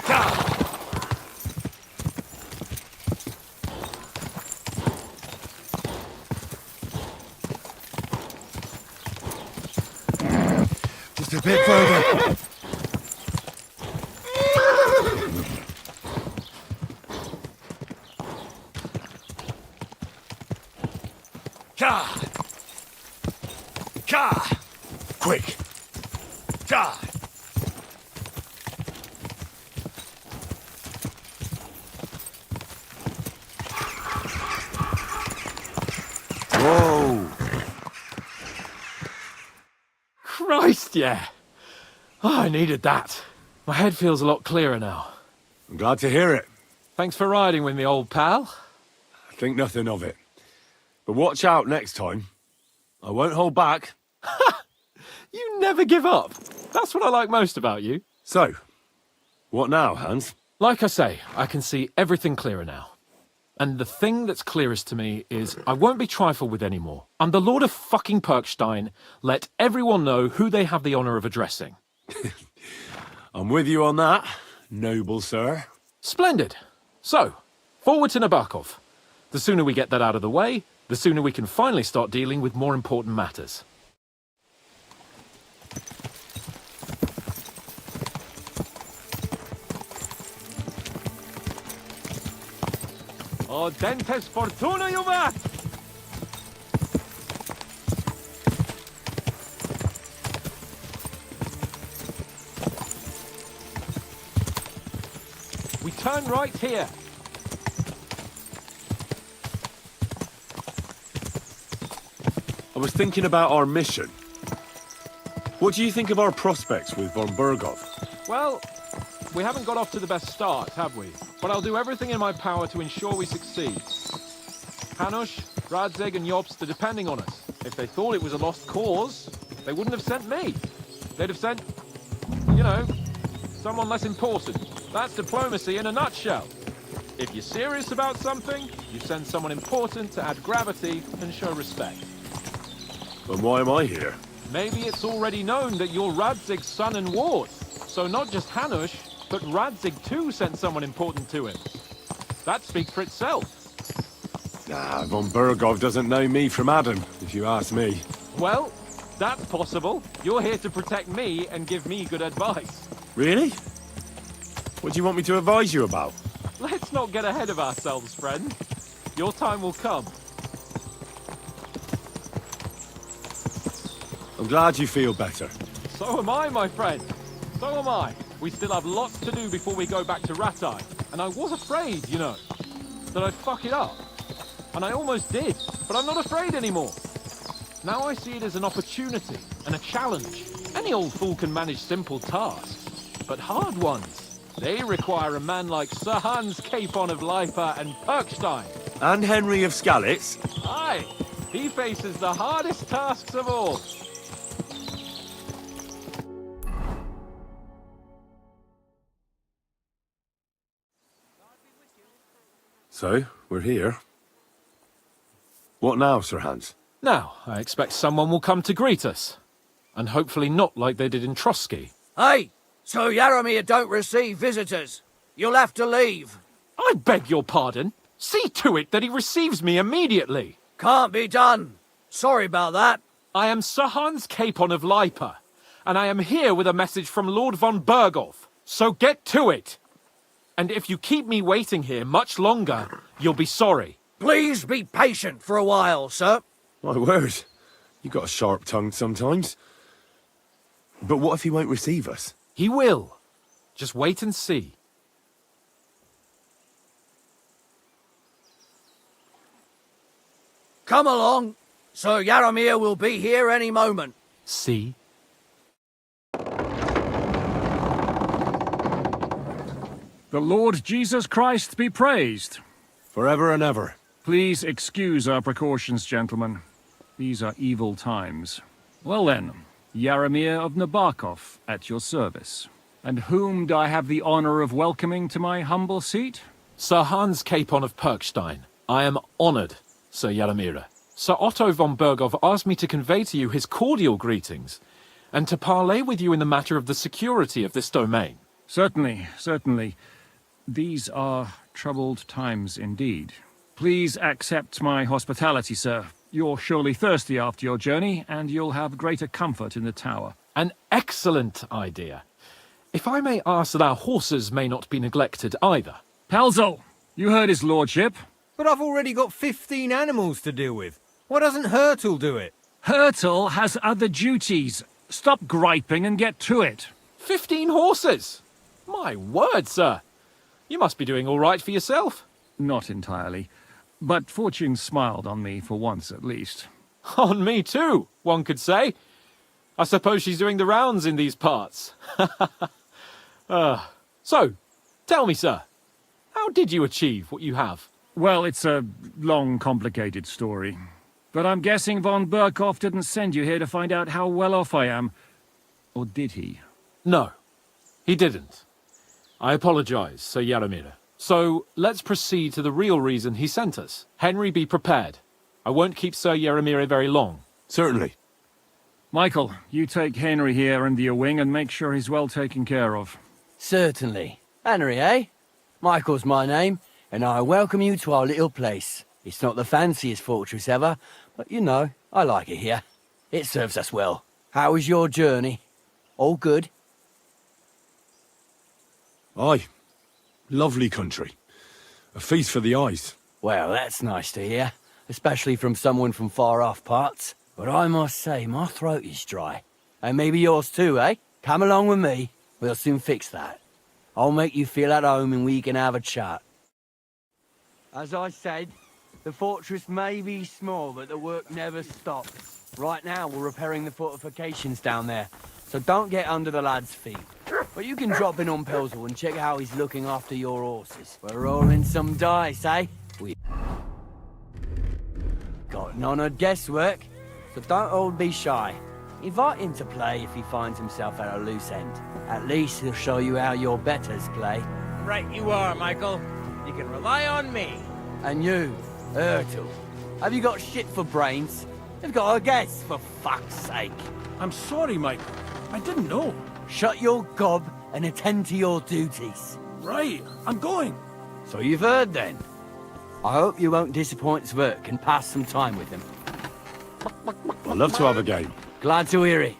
Gah! Just a bit further. Gah! Gah! Quick! Gah! Whoa! Christ, yeah. Oh, I needed that. My head feels a lot clearer now. I'm glad to hear it. Thanks for riding with me, old pal. Think nothing of it. But watch out next time. I won't hold back. You never give up. That's what I like most about you. So, what now, Hans? Like I say, I can see everything clearer now. And the thing that's clearest to me is I won't be trifled with anymore. I'm the Lord of fucking Perkstein. Let everyone know who they have the honor of addressing. I'm with you on that, noble sir. Splendid. So, forward to Nabokov. The sooner we get that out of the way, the sooner we can finally start dealing with more important matters. Dentes fortuna, Juve! We turn right here. I was thinking about our mission. What do you think of our prospects with von Bergov? Well, we haven't got off to the best start, have we? But I'll do everything in my power to ensure we succeed. Hanush, Radzig and Jobst are depending on us. If they thought it was a lost cause, they wouldn't have sent me. They'd have sent, you know, someone less important. That's diplomacy in a nutshell. If you're serious about something, you send someone important to add gravity and show respect. Then why am I here? Maybe it's already known that you're Radzig's son and ward. So not just Hanush, but Radzig too sent someone important to him. That speaks for itself. Nah, von Bergov doesn't know me from Adam, if you ask me. Well, that's possible. You're here to protect me and give me good advice. Really? What do you want me to advise you about? Let's not get ahead of ourselves, friend. Your time will come. I'm glad you feel better. So am I, my friend. So am I. We still have lots to do before we go back to Ratai. And I was afraid, you know, that I'd fuck it up. And I almost did, but I'm not afraid anymore. Now I see it as an opportunity and a challenge. Any old fool can manage simple tasks, but hard ones, they require a man like Sir Hans Capon of Lipa and Perkstein. And Henry of Skalitz? Aye, he faces the hardest tasks of all. So, we're here. What now, Sir Hans? Now, I expect someone will come to greet us. And hopefully not like they did in Trotsky. Hey, so Yaromir don't receive visitors. You'll have to leave. I beg your pardon. See to it that he receives me immediately. Can't be done. Sorry about that. I am Sir Hans Capon of Lipa, and I am here with a message from Lord von Bergov. So get to it. And if you keep me waiting here much longer, you'll be sorry. Please be patient for a while, sir. My word. You got a sharp tongue sometimes. But what if he won't receive us? He will. Just wait and see. Come along. Sir Yaromir will be here any moment. See? The Lord Jesus Christ be praised. Forever and ever. Please excuse our precautions, gentlemen. These are evil times. Well then, Yaramir of Nabokov, at your service. And whom do I have the honor of welcoming to my humble seat? Sir Hans Capon of Perkstein. I am honored, Sir Yaramira. Sir Otto von Bergov asked me to convey to you his cordial greetings, and to parley with you in the matter of the security of this domain. Certainly, certainly. These are troubled times indeed. Please accept my hospitality, sir. You're surely thirsty after your journey, and you'll have greater comfort in the tower. An excellent idea. If I may ask that our horses may not be neglected either. Pelzel, you heard his lordship. But I've already got 15 animals to deal with. Why doesn't Hurtle do it? Hurtle has other duties. Stop griping and get to it. 15 horses? My word, sir. You must be doing all right for yourself. Not entirely. But fortune smiled on me for once at least. On me too, one could say. I suppose she's doing the rounds in these parts. So, tell me, sir, how did you achieve what you have? Well, it's a long, complicated story. But I'm guessing von Berkhoff didn't send you here to find out how well off I am. Or did he? No, he didn't. I apologize, Sir Yaramira. So, let's proceed to the real reason he sent us. Henry, be prepared. I won't keep Sir Yaramira very long. Certainly. Michael, you take Henry here under your wing and make sure he's well taken care of. Certainly. Henry, eh? Michael's my name, and I welcome you to our little place. It's not the fanciest fortress ever, but you know, I like it here. It serves us well. How was your journey? All good? Aye. Lovely country. A feast for the eyes. Well, that's nice to hear, especially from someone from far-off parts. But I must say, my throat is dry. And maybe yours too, eh? Come along with me. We'll soon fix that. I'll make you feel at home and we can have a chat. As I said, the fortress may be small, but the work never stops. Right now, we're repairing the fortifications down there, so don't get under the lad's feet. But you can drop in on Pelzel and check how he's looking after your horses. We're rolling some dice, eh? We got none of guesswork, so don't all be shy. Invite him to play if he finds himself at a loose end. At least he'll show you how your betters play. Right you are, Michael. You can rely on me. And you, Ertl, have you got shit for brains? You've got a guess, for fuck's sake. I'm sorry, Michael. I didn't know. Shut your gob and attend to your duties. Right, I'm going. So you've heard then. I hope you won't disappoint Sverk and pass some time with him. I'd love to have a game. Glad to hear it.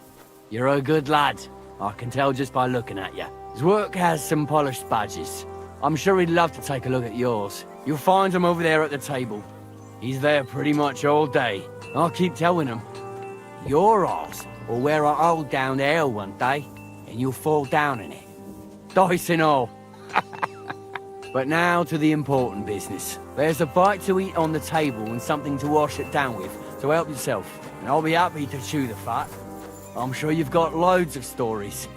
You're a good lad. I can tell just by looking at you. Zwerk has some polished badges. I'm sure he'd love to take a look at yours. You'll find him over there at the table. He's there pretty much all day. I'll keep telling him. Your arse will wear a hole down the ale one day, and you'll fall down in it. Dice and all. But now to the important business. There's a bite to eat on the table and something to wash it down with, so help yourself. And I'll be happy to chew the fat. I'm sure you've got loads of stories.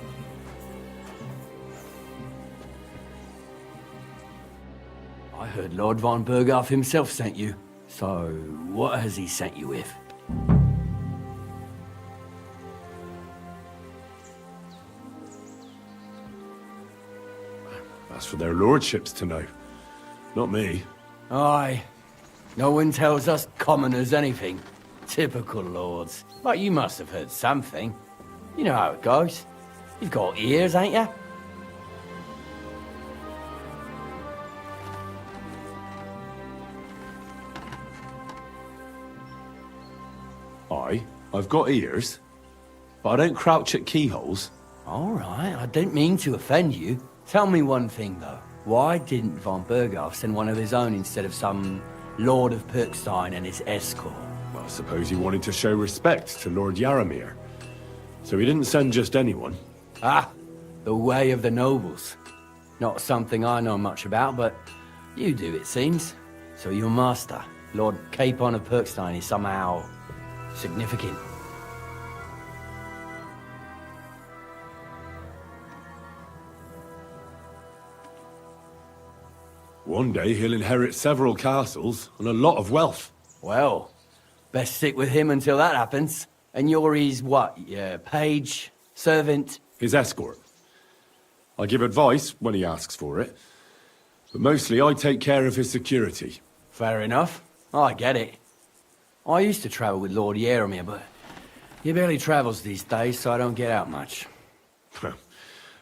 I heard Lord von Berghoff himself sent you. So, what has he sent you with? That's for their lordships to know. Not me. Aye. No one tells us commoners anything. Typical lords. But you must have heard something. You know how it goes. You've got ears, ain't you? I've got ears, but I don't crouch at keyholes. All right, I didn't mean to offend you. Tell me one thing, though. Why didn't von Berghoff send one of his own instead of some Lord of Perkstein and his escort? Well, I suppose he wanted to show respect to Lord Yaramir. So he didn't send just anyone. Ah, the way of the nobles. Not something I know much about, but you do, it seems. So your master, Lord Capon of Perkstein, is somehow significant. One day he'll inherit several castles and a lot of wealth. Well, best stick with him until that happens. And you're his what? Yeah, page, servant? His escort. I give advice when he asks for it, but mostly I take care of his security. Fair enough. I get it. I used to travel with Lord Yaromir, but he barely travels these days, so I don't get out much.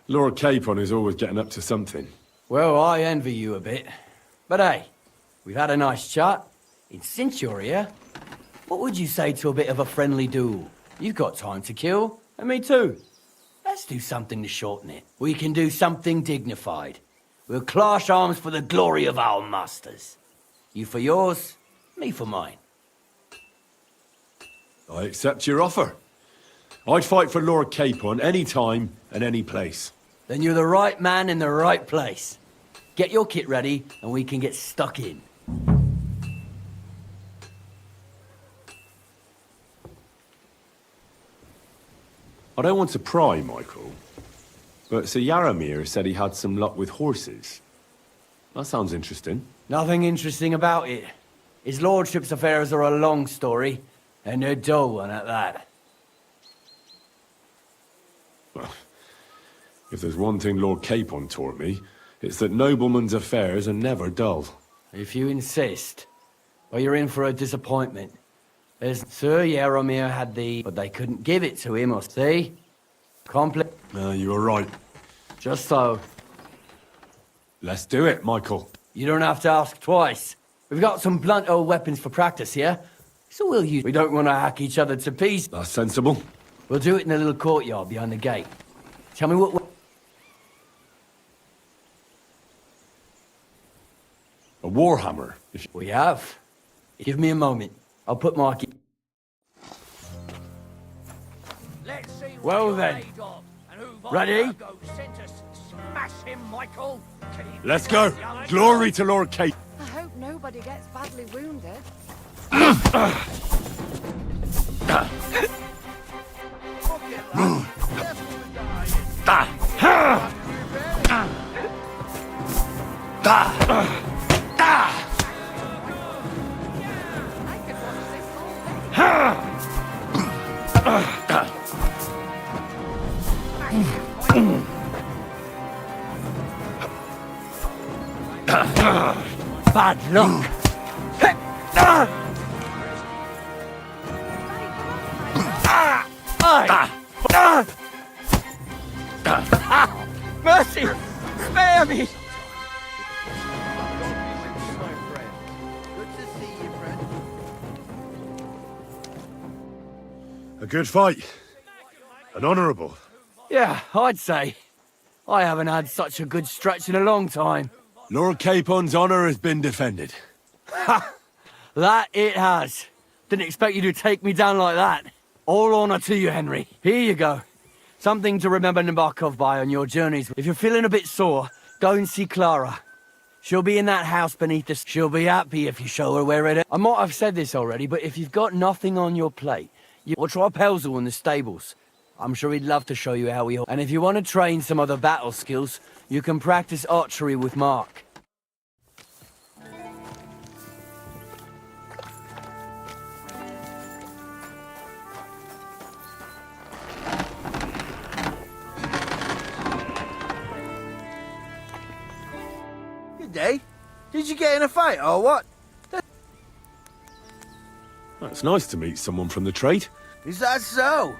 Lord Capon is always getting up to something. Well, I envy you a bit. But hey, we've had a nice chat. And since you're here, what would you say to a bit of a friendly duel? You've got time to kill, and me too. Let's do something to shorten it. We can do something dignified. We'll clash arms for the glory of our masters. You for yours, me for mine. I accept your offer. I'd fight for Lord Capon any time and any place. Then you're the right man in the right place. Get your kit ready, and we can get stuck in. I don't want to pry, Michael, but Sir Yaromir said he had some luck with horses. That sounds interesting. Nothing interesting about it. His lordship's affairs are a long story, and a dull one at that. Well, if there's one thing Lord Capon taught me, it's that noblemen's affairs are never dull. If you insist, well, you're in for a disappointment. As Sir Yaromir had but they couldn't give it to him, or see? You were right. Just so. Let's do it, Michael. You don't have to ask twice. We've got some blunt old weapons for practice here, so we'll use. We don't want to hack each other to pieces. That's sensible. We'll do it in the little courtyard behind the gate. Tell me what. A warhammer. We have. Give me a moment. I'll put my key. Well then. Ready? Let's go. Glory to Lord Capon. I hope nobody gets badly wounded. Bad luck. Mercy! Spare me! A good fight. An honourable. Yeah, I'd say. I haven't had such a good stretch in a long time. Lord Capon's honour has been defended. Ha! That it has. Didn't expect you to take me down like that. All honour to you, Henry. Here you go. Something to remember Nabokov by on your journeys. If you're feeling a bit sore, go and see Clara. She'll be in that house beneath us. She'll be happy if you show her where it is. I might have said this already, but if you've got nothing on your plate, or try Pelzel in the stables. I'm sure he'd love to show you how we... And if you want to train some other battle skills, you can practice archery with Mark. Good day. Did you get in a fight or what? It's nice to meet someone from the trade. Is that so?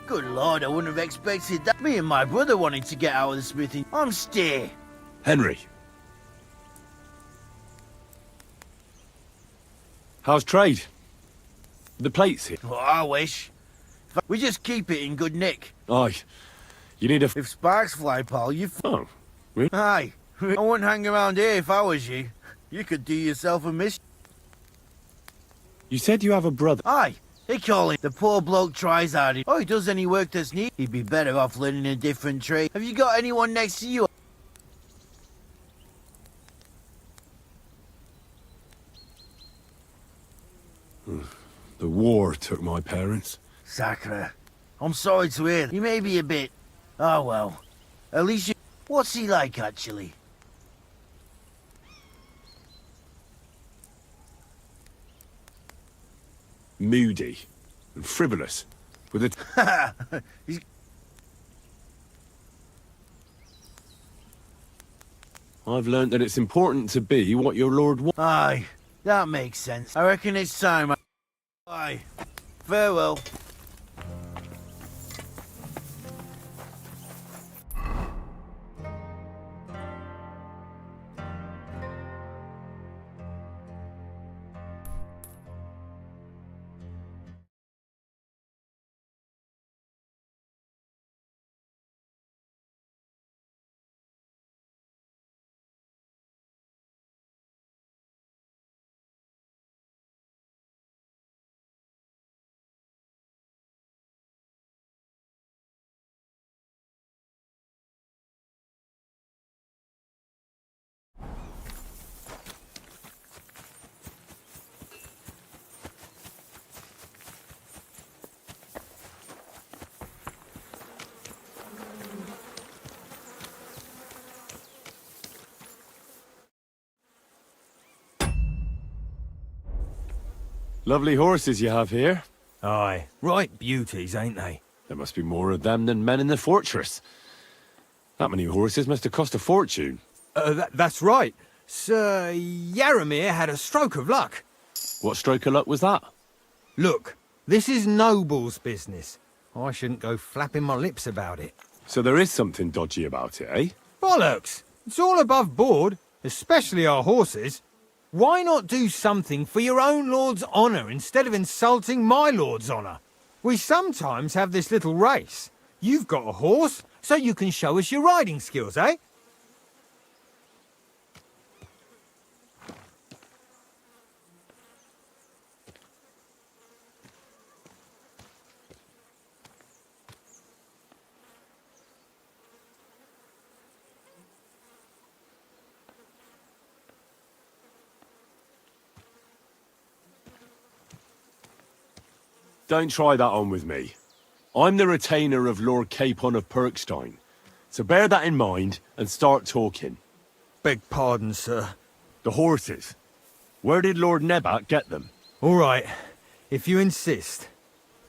Good lord, I wouldn't have expected that. Me and my brother wanted to get out of the smithing. I'm steer. Henry. How's trade? The plates here. Well, I wish. We just keep it in good nick. Aye. You need a... If sparks fly, pal, you... Oh, really? Aye. I wouldn't hang around here if I was you. You could do yourself a mischief. You said you have a brother. Aye. They call him. The poor bloke tries hard. Oh, he does any work that's needed. He'd be better off learning a different trade. Have you got anyone next to you? The war took my parents. Sacre. I'm sorry to hear. He may be a bit... Oh, well. At least you... What's he like, actually? moody, and frivolous, with a... I've learnt that it's important to be what your lord wants. Aye, that makes sense. I reckon it's time. Aye. Farewell. Lovely horses you have here. Aye, right beauties, ain't they? There must be more of them than men in the fortress. That many horses must have cost a fortune. That's right. Sir Yaramir had a stroke of luck. What stroke of luck was that? Look, this is Noble's business. I shouldn't go flapping my lips about it. So there is something dodgy about it, eh? Bollocks! It's all above board, especially our horses. Why not do something for your own lord's honour instead of insulting my lord's honour? We sometimes have this little race. You've got a horse, so you can show us your riding skills, eh? Don't try that on with me. I'm the retainer of Lord Capon of Perkstein. So bear that in mind and start talking. Beg pardon, sir. The horses. Where did Lord Nebat get them? All right, if you insist.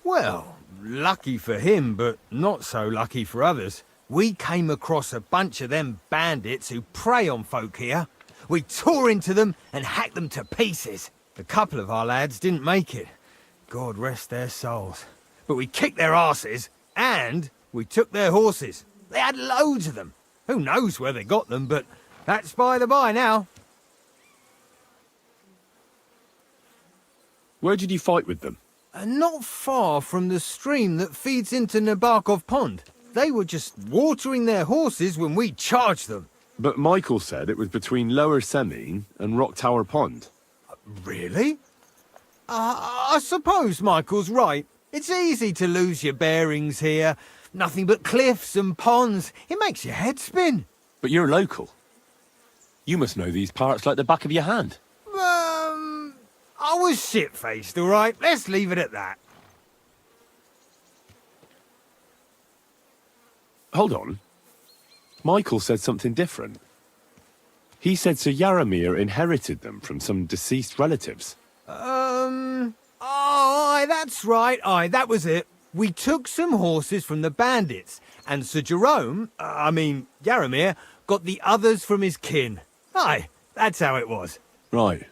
Well, lucky for him, but not so lucky for others. We came across a bunch of them bandits who prey on folk here. We tore into them and hacked them to pieces. A couple of our lads didn't make it. God rest their souls. But we kicked their asses, and we took their horses. They had loads of them. Who knows where they got them, but that's by the by now. Where did you fight with them? Not far from the stream that feeds into Nabarkov Pond. They were just watering their horses when we charged them. But Michael said it was between Lower Semine and Rock Tower Pond. Really? I suppose Michael's right. It's easy to lose your bearings here. Nothing but cliffs and ponds. It makes your head spin. But you're local. You must know these parts like the back of your hand. I was shit-faced, all right? Let's leave it at that. Hold on. Michael said something different. He said Sir Yaramir inherited them from some deceased relatives. Aye, that's right. Aye, that was it. We took some horses from the bandits, and Sir Jerome, Yaramir, got the others from his kin. Aye, that's how it was. Right.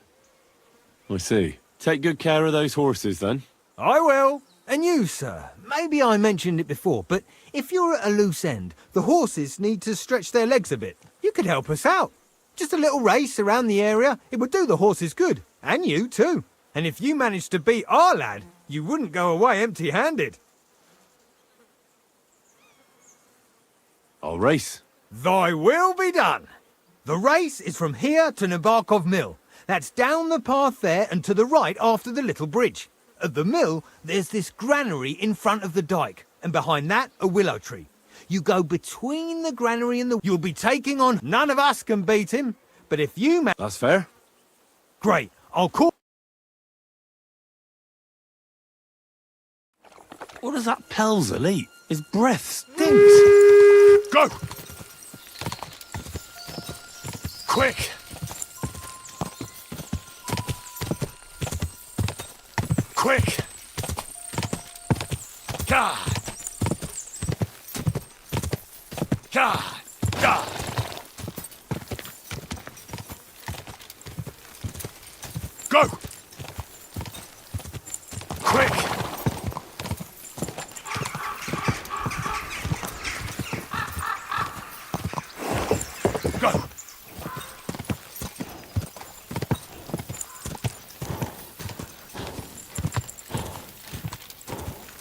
I see. Take good care of those horses, then. I will. And you, sir. Maybe I mentioned it before, but if you're at a loose end, the horses need to stretch their legs a bit. You could help us out. Just a little race around the area. It would do the horses good. And you, too. And if you managed to beat our lad, you wouldn't go away empty-handed. I'll race. Thy will be done. The race is from here to Nabarkov Mill. That's down the path there and to the right after the little bridge. At the mill, there's this granary in front of the dike, and behind that, a willow tree. You go between the granary and the... You'll be taking on... None of us can beat him, but if you... That's fair. Great. I'll call... What does that Pelzel eat? His breath stinks. Go! Quick! Quick! God! God! God! Go! Quick! Go!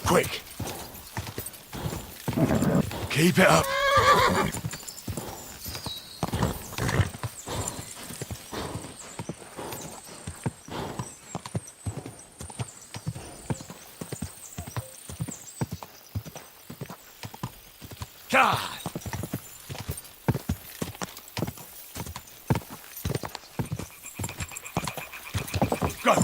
Quick! Keep it up! God! Go!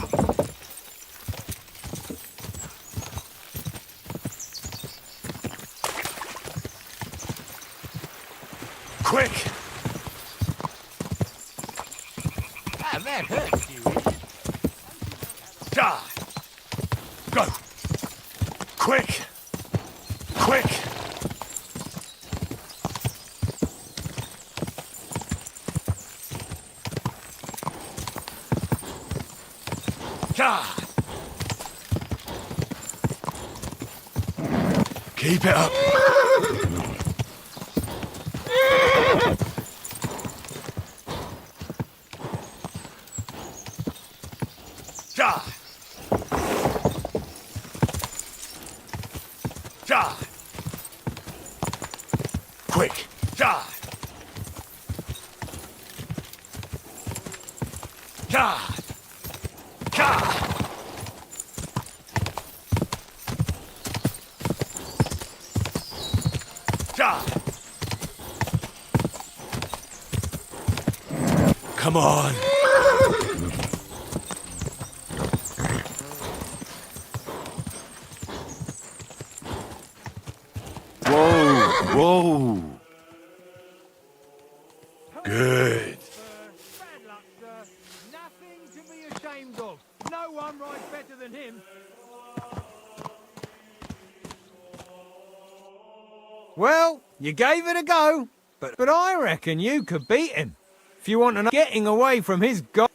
Quick! Ah, that hurts you. God! Go! Quick! Quick! God! Keep it up! God! God! Quick! God! God! God! God! Come on! Whoa! Good. Bad luck, sir. Nothing to be ashamed of. No one rides better than him. Well, you gave it a go, but I reckon you could beat him. If you want to know getting away from his god.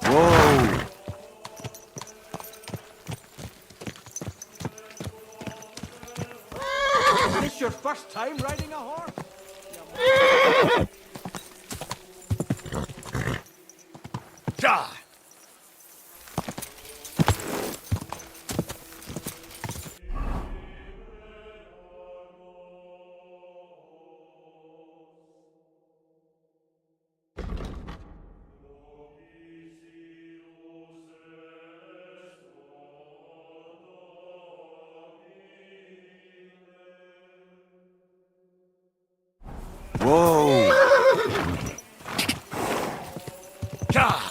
Whoa! Is this your first time riding a horse? God! Whoa! God!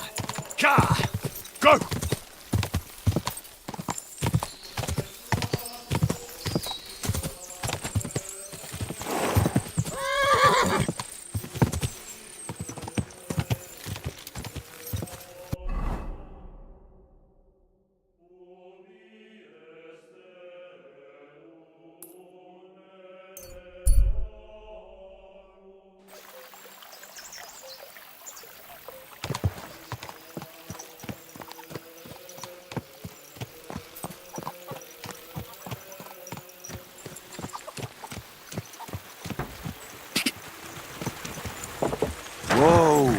God! Go! Whoa!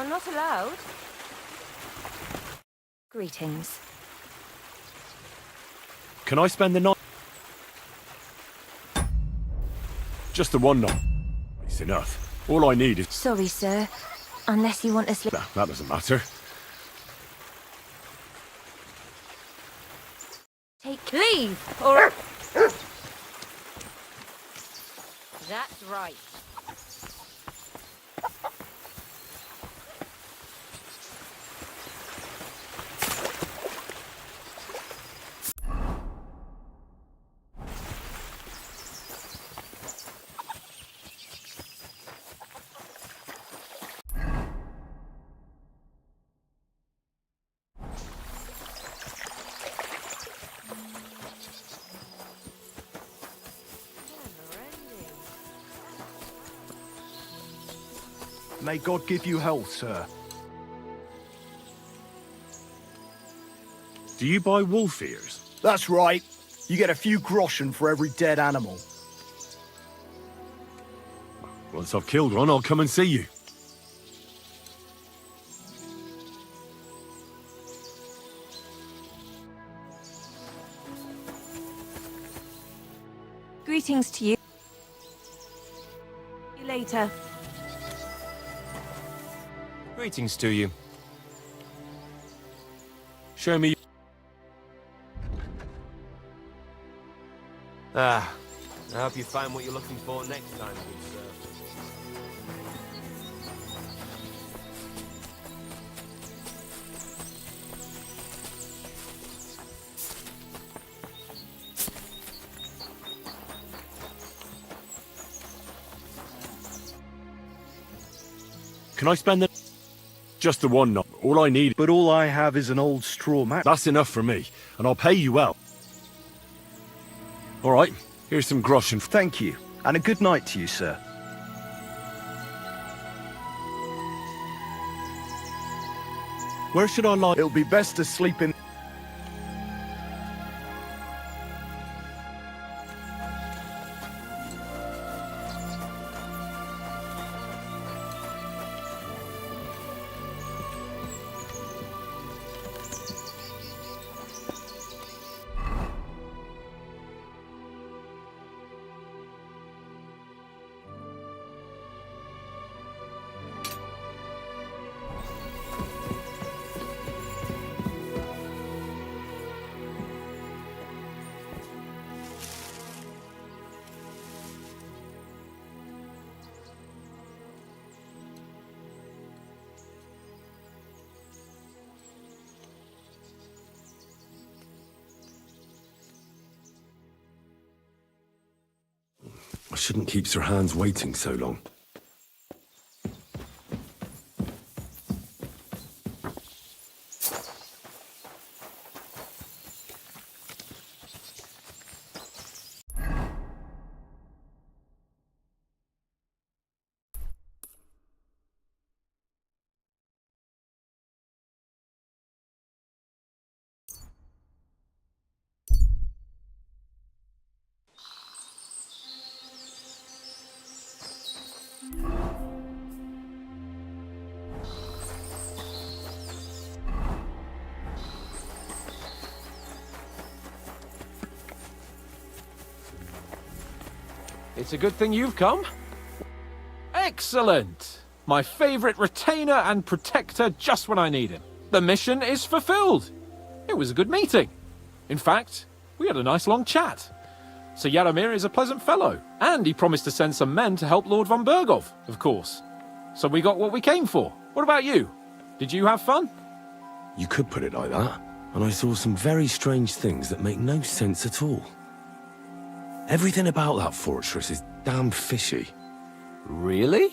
you're not allowed. Greetings. Can I spend the night? Just the one night. It's enough. All I need is... Sorry, sir. Unless you want to sleep. No, that doesn't matter. Take leave, or... That's right. May God give you health, sir. Do you buy wolf ears? That's right. You get a few groschen for every dead animal. Once I've killed one, I'll come and see you. Greetings to you. See you later. Greetings to you. Show me... I hope you find what you're looking for next time, good sir. Can I spend the... Just the one night. All I need... But all I have is an old straw mat. That's enough for me, and I'll pay you well. All right, here's some groschen. Thank you, and a good night to you, sir. Where should I lie? It'll be best to sleep in... I shouldn't keep Sir Hans waiting so long. It's a good thing you've come. Excellent! My favorite retainer and protector just when I need him. The mission is fulfilled. It was a good meeting. In fact, we had a nice long chat. Sir Yaramir is a pleasant fellow, and he promised to send some men to help Lord von Bergov, of course. So we got what we came for. What about you? Did you have fun? You could put it like that. And I saw some very strange things that make no sense at all. Everything about that fortress is damn fishy. Really?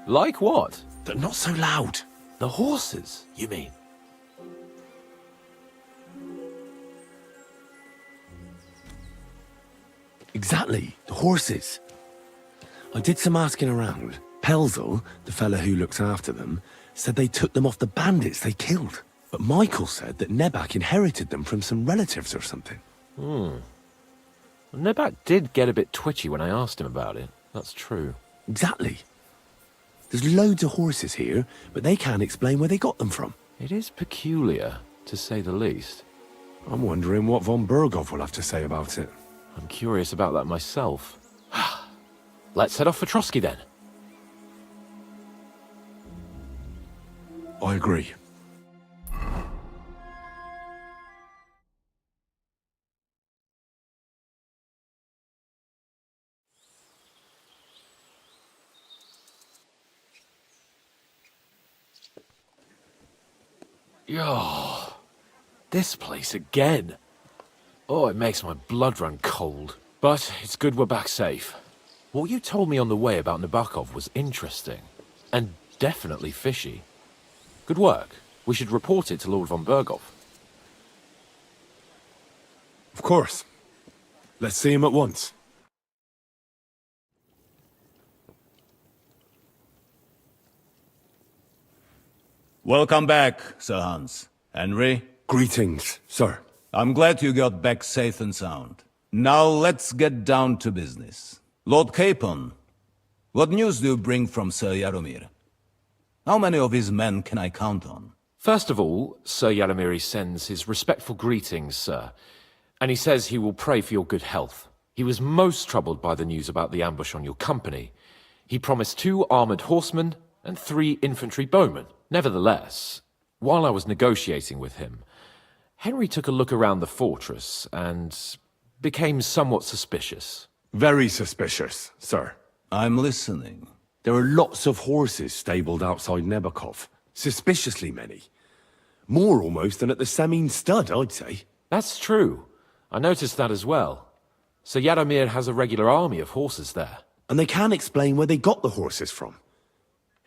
Like what? They're not so loud. The horses, you mean? Exactly, the horses. I did some asking around. Pelzel, the fella who looks after them, said they took them off the bandits they killed. But Michael said that Nebak inherited them from some relatives or something. Nebak did get a bit twitchy when I asked him about it. That's true. Exactly. There's loads of horses here, but they can't explain where they got them from. It is peculiar, to say the least. I'm wondering what von Berghoff will have to say about it. I'm curious about that myself. Let's head off for Trotsky then. I agree. Yo, this place again. Oh, it makes my blood run cold. But it's good we're back safe. What you told me on the way about Nabokov was interesting. And definitely fishy. Good work. We should report it to Lord von Berghoff. Of course. Let's see him at once. Welcome back, Sir Hans. Henry? Greetings, sir. I'm glad you got back safe and sound. Now let's get down to business. Lord Capon, what news do you bring from Sir Jaromir? How many of his men can I count on? First of all, Sir Jaromir sends his respectful greetings, sir. And he says he will pray for your good health. He was most troubled by the news about the ambush on your company. He promised 2 armored horsemen and 3 infantry bowmen. Nevertheless, while I was negotiating with him, Henry took a look around the fortress and became somewhat suspicious. Very suspicious, sir. I'm listening. There are lots of horses stabled outside Nebokov. Suspiciously many. More almost than at the Semine stud, I'd say. That's true. I noticed that as well. Sir Jaromir has a regular army of horses there. And they can't explain where they got the horses from.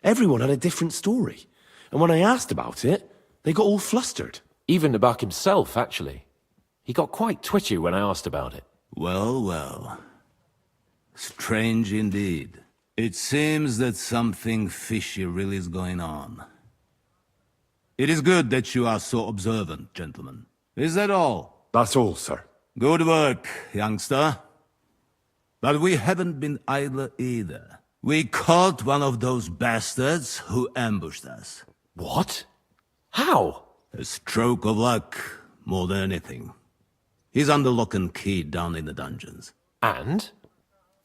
Everyone had a different story. And when I asked about it, they got all flustered. Even Nabok himself, actually. He got quite twitchy when I asked about it. Well, well. Strange indeed. It seems that something fishy really is going on. It is good that you are so observant, gentlemen. Is that all? That's all, sir. Good work, youngster. But we haven't been idle either. We caught one of those bastards who ambushed us. What? How? A stroke of luck, more than anything. He's under lock and key down in the dungeons. And?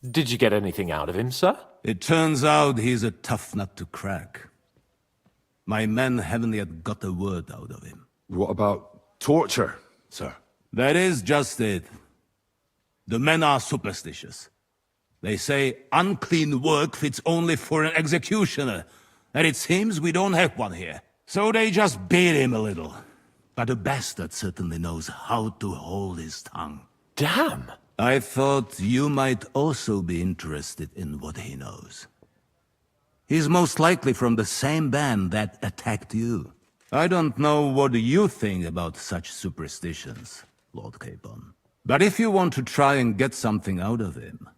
Did you get anything out of him, sir? It turns out he's a tough nut to crack. My men haven't yet got a word out of him. What about torture, sir? That is just it. The men are superstitious. They say unclean work fits only for an executioner, and it seems we don't have one here. So they just beat him a little. But the bastard certainly knows how to hold his tongue. Damn! I thought you might also be interested in what he knows. He's most likely from the same band that attacked you. I don't know what you think about such superstitions, Lord Capon. But if you want to try and get something out of him,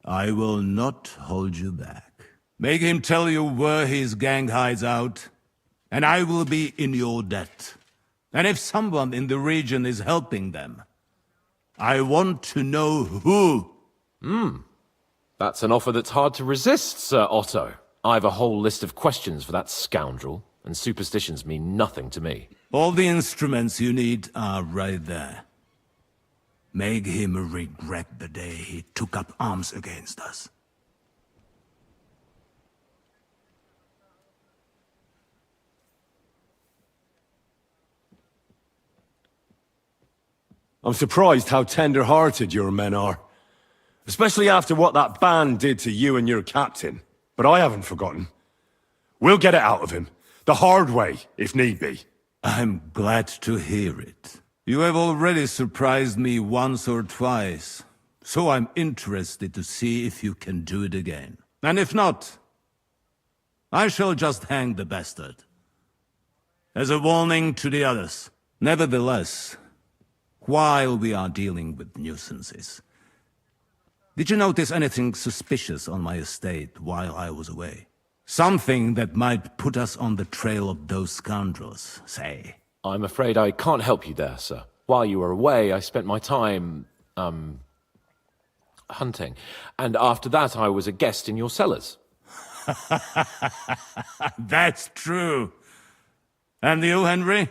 I will not hold you back. Make him tell you where his gang hides out, and I will be in your debt. And if someone in the region is helping them, I want to know who. That's an offer that's hard to resist, Sir Otto. I've a whole list of questions for that scoundrel, and superstitions mean nothing to me. All the instruments you need are right there. Make him regret the day he took up arms against us. I'm surprised how tender-hearted your men are. Especially after what that band did to you and your captain. But I haven't forgotten. We'll get it out of him. The hard way, if need be. I'm glad to hear it. You have already surprised me once or twice, so I'm interested to see if you can do it again. And if not, I shall just hang the bastard. As a warning to the others. Nevertheless, while we are dealing with nuisances, did you notice anything suspicious on my estate while I was away? Something that might put us on the trail of those scoundrels, say. I'm afraid I can't help you there, sir. While you were away, I spent my time, hunting. And after that, I was a guest in your cellars. That's true. And you, Henry?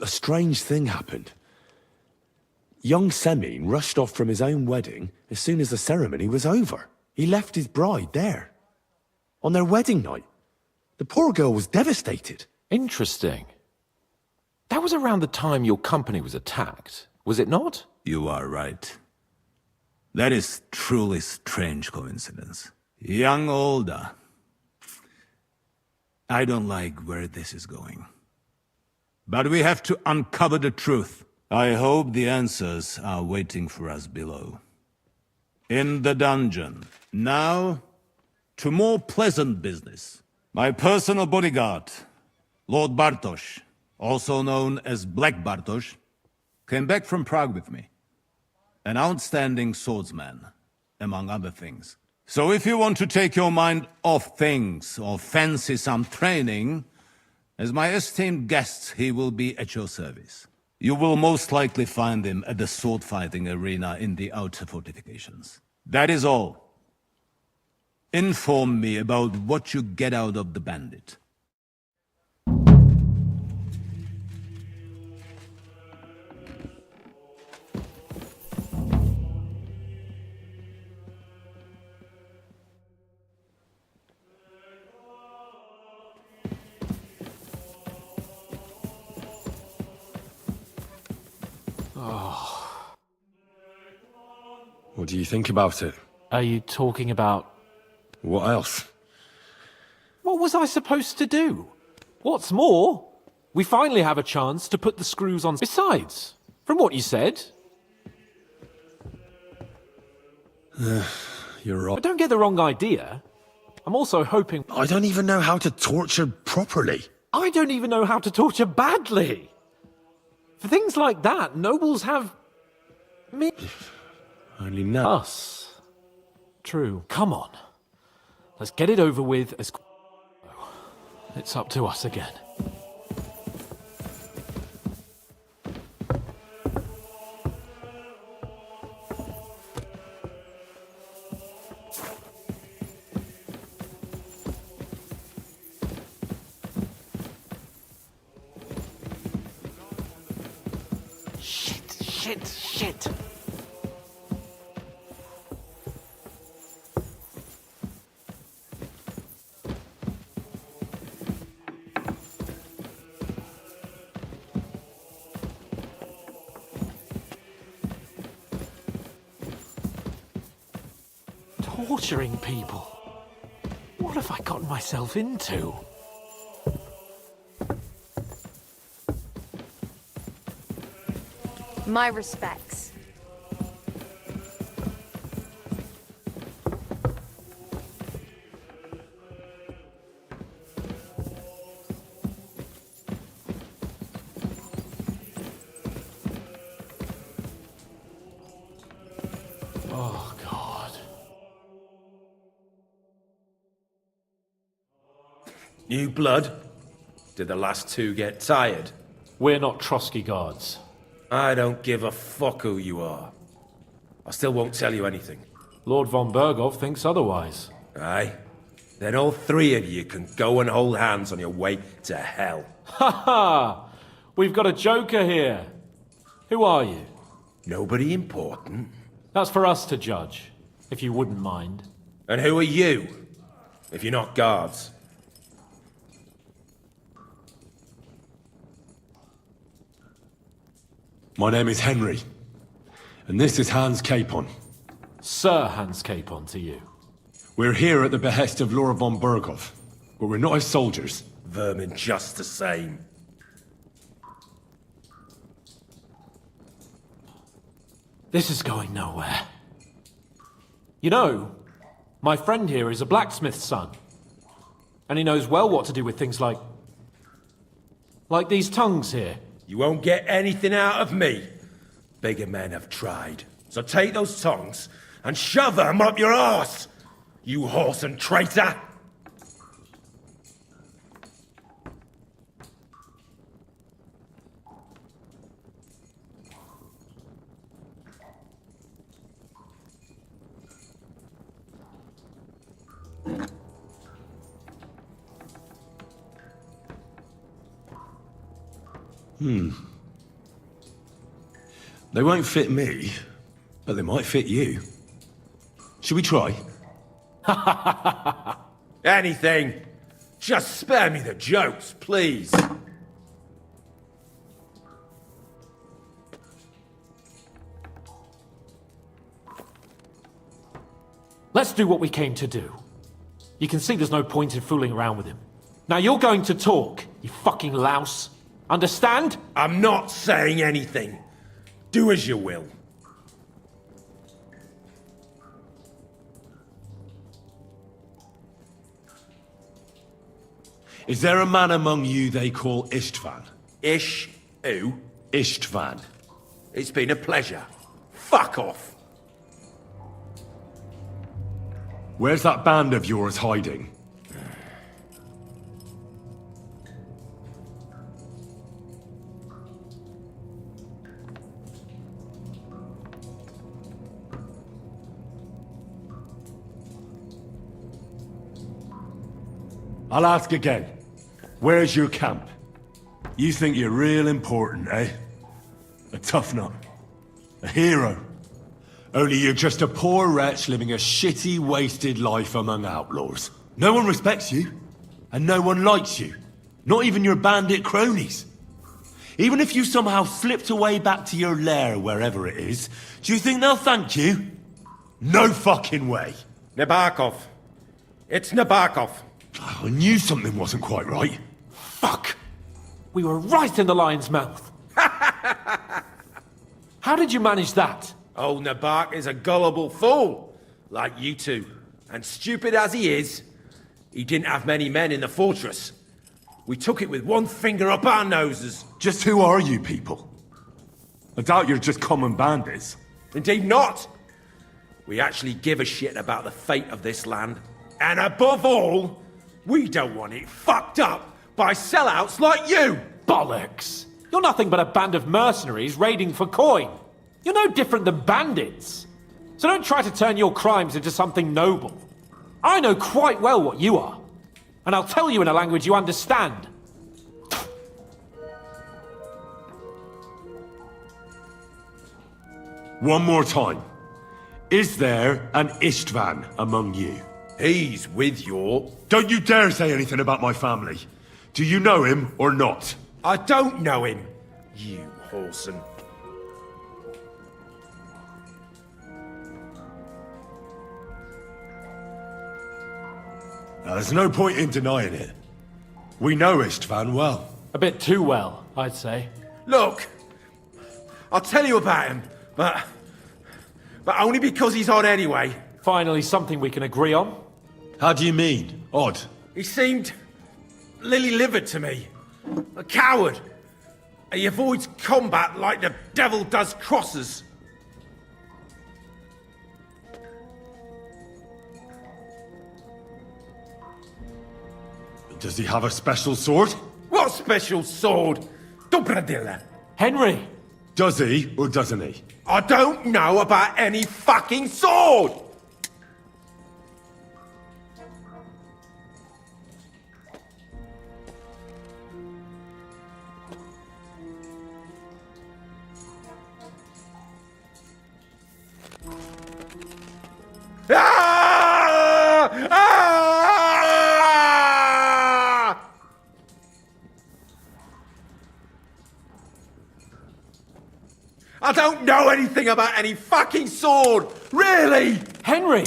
A strange thing happened. Young Semine rushed off from his own wedding as soon as the ceremony was over. He left his bride there. On their wedding night. The poor girl was devastated. Interesting. That was around the time your company was attacked, was it not? You are right. That is truly strange coincidence. Young Olda. I don't like where this is going. But we have to uncover the truth. I hope the answers are waiting for us below. In the dungeon. Now, to more pleasant business. My personal bodyguard, Lord Bartosz, also known as Black Bartosz, came back from Prague with me. An outstanding swordsman, among other things. So if you want to take your mind off things or fancy some training, as my esteemed guest, he will be at your service. You will most likely find him at the sword-fighting arena in the outer fortifications. That is all. Inform me about what you get out of the bandit. What do you think about it? Are you talking about... What else? What was I supposed to do? What's more, we finally have a chance to put the screws on. Besides, from what you said... You're right. But don't get the wrong idea. I'm also hoping... I don't even know how to torture properly. I don't even know how to torture badly. For things like that, nobles have... me. Only now. Us. True. Come on. Let's get it over with as... It's up to us again. Shit. Torturing people. What have I gotten myself into? My respects. Oh, God. New blood? Did the last two get tired? We're not Trotsky guards. I don't give a fuck who you are. I still won't tell you anything. Lord von Bergov thinks otherwise. Aye? Then all three of you can go and hold hands on your way to hell. Ha ha! We've got a joker here. Who are you? Nobody important. That's for us to judge, if you wouldn't mind. And who are you, if you're not guards? My name is Henry, and this is Hans Capon. Sir Hans Capon to you. We're here at the behest of Laura von Bergov, but we're not his soldiers. Vermin just the same. This is going nowhere. You know, my friend here is a blacksmith's son. And he knows well what to do with things like these tongues here. You won't get anything out of me. Bigger men have tried. So take those tongues and shove them up your arse. you horse and traitor! They won't fit me, but they might fit you. Should we try? Anything! Just spare me the jokes, please! Let's do what we came to do. You can see there's no point in fooling around with him. Now you're going to talk, you fucking louse. Understand? I'm not saying anything. Do as you will. Is there a man among you they call Istvan? Ish? Who? Istvan. It's been a pleasure. Fuck off! Where's that band of yours hiding? I'll ask again. Where's your camp? You think you're real important, eh? A tough nut. A hero. Only you're just a poor wretch living a shitty, wasted life among outlaws. No one respects you. And no one likes you. Not even your bandit cronies. Even if you somehow slipped away back to your lair, wherever it is, do you think they'll thank you? No fucking way. Nabokov. It's Nabokov. I knew something wasn't quite right. Fuck! We were right in the lion's mouth. How did you manage that? Old Nabok is a gullible fool, like you two. And stupid as he is, he didn't have many men in the fortress. We took it with one finger up our noses. Just who are you people? I doubt you're just common bandits. Indeed not. We actually give a shit about the fate of this land. And above all, we don't want it fucked up by sellouts like you! Bollocks! You're nothing but a band of mercenaries raiding for coin. You're no different than bandits. So don't try to turn your crimes into something noble. I know quite well what you are. And I'll tell you in a language you understand. One more time. Is there an Istvan among you? He's with your... Don't you dare say anything about my family. Do you know him or not? I don't know him, you whoreson. Now, there's no point in denying it. We know Istvan well. A bit too well, I'd say. Look, I'll tell you about him, but only because he's odd anyway. Finally, something we can agree on. How do you mean, odd? He seemed lily-livered to me. A coward. He avoids combat like the devil does crosses. Does he have a special sword? What special sword? Dobradilla. Henry! Does he or doesn't he? I don't know about any fucking sword! Ah! Ah! I don't know anything about any fucking sword! Really! Henry!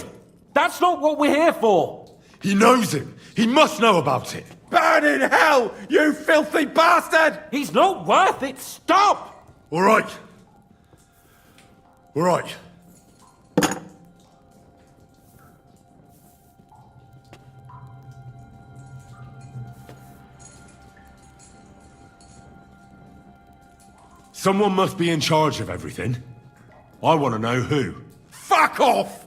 That's not what we're here for! He knows him! He must know about it! Burn in hell, you filthy bastard! He's not worth it! Stop! All right. All right. Someone must be in charge of everything. I want to know who. Fuck off!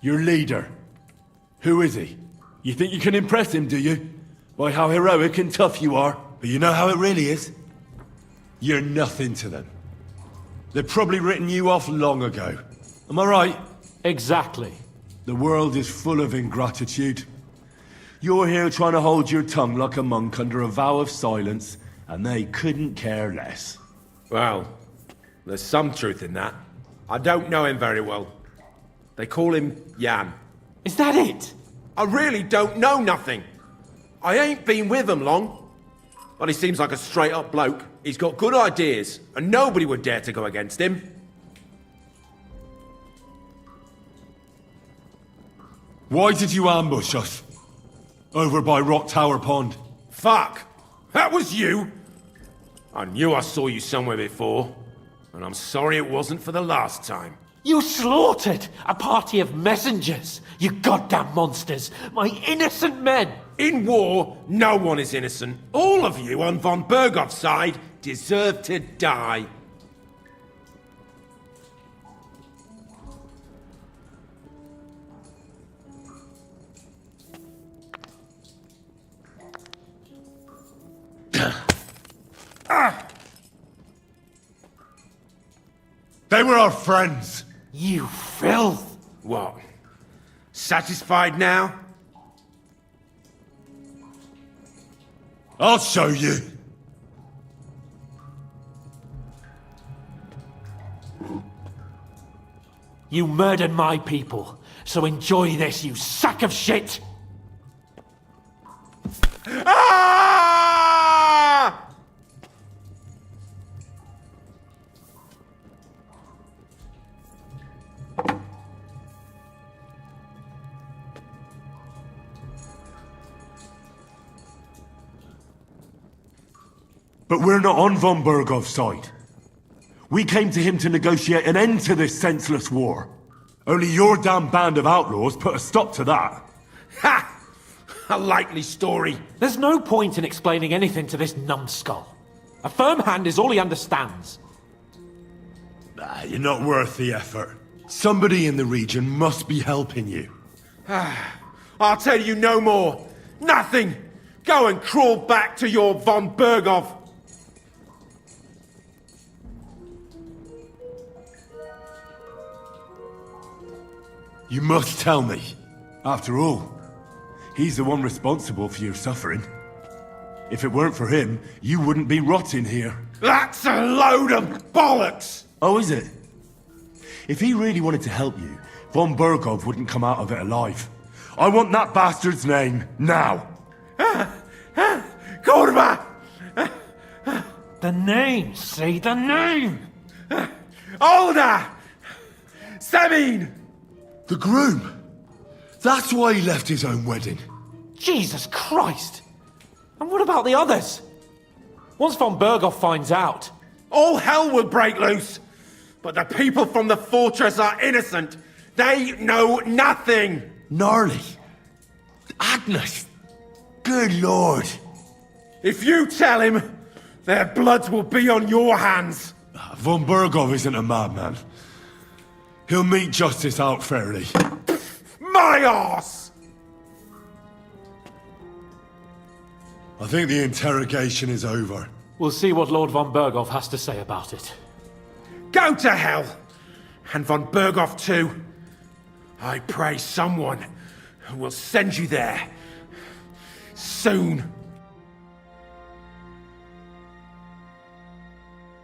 Your leader. Who is he? You think you can impress him, do you? By how heroic and tough you are? But you know how it really is? You're nothing to them. They've probably written you off long ago. Am I right? Exactly. The world is full of ingratitude. You're here trying to hold your tongue like a monk under a vow of silence, and they couldn't care less. Well, there's some truth in that. I don't know him very well. They call him Jan. Is that it? I really don't know nothing. I ain't been with him long. But he seems like a straight-up bloke. He's got good ideas, and nobody would dare to go against him. Why did you ambush us? Over by Rock Tower Pond. Fuck! That was you! I knew I saw you somewhere before, and I'm sorry it wasn't for the last time. You slaughtered a party of messengers, you goddamn monsters! My innocent men! In war, no one is innocent. All of you on von Bergov's side deserve to die. They were our friends. You filth! What? Satisfied now? I'll show you. You murdered my people, so enjoy this, you sack of shit! Ah! But we're not on von Bergov's side. We came to him to negotiate an end to this senseless war. Only your damn band of outlaws put a stop to that. Ha! A likely story. There's no point in explaining anything to this numbskull. A firm hand is all he understands. You're not worth the effort. Somebody in the region must be helping you. I'll tell you no more. Nothing. Go and crawl back to your von Bergov. You must tell me. After all, he's the one responsible for your suffering. If it weren't for him, you wouldn't be rotting here. That's a load of bollocks! Oh, is it? If he really wanted to help you, von Bergov wouldn't come out of it alive. I want that bastard's name, now! Kurva! The name, say the name! Olda! Sabine! The groom! That's why he left his own wedding. Jesus Christ! And what about the others? Once von Bergov finds out... all hell will break loose! But the people from the fortress are innocent! They know nothing! Gnarly! Agnes! Good lord! If you tell him, their blood will be on your hands! Von Bergov isn't a madman. He'll meet justice out fairly. My arse! I think the interrogation is over. We'll see what Lord von Bergov has to say about it. Go to hell! And von Bergov too. I pray someone will send you there. Soon.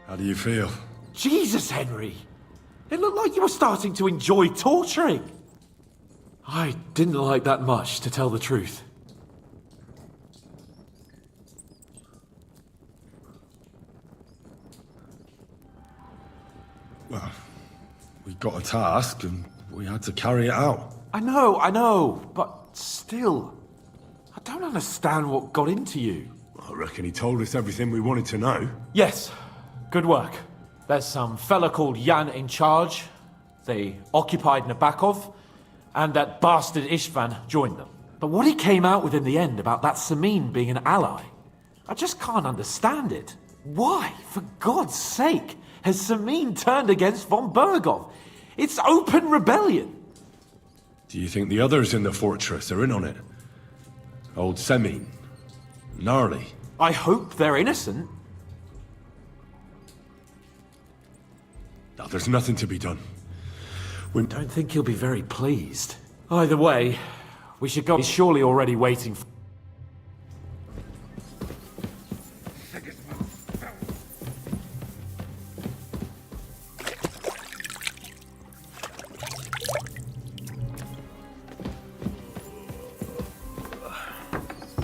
How do you feel? Jesus, Henry! It looked like you were starting to enjoy torturing. I didn't like that much, to tell the truth. Well, we got a task and we had to carry it out. I know, but still, I don't understand what got into you. I reckon he told us everything we wanted to know. Yes, good work. There's some fella called Jan in charge. They occupied Nabokov, and that bastard Istvan joined them. But what he came out with in the end about that Samin being an ally, I just can't understand it. Why, for God's sake, has Samin turned against von Bergov? It's open rebellion. Do you think the others in the fortress are in on it? Old Semin, Gnarly. I hope they're innocent. Now, there's nothing to be done. Don't think he'll be very pleased. Either way, we should go. He's surely already waiting for...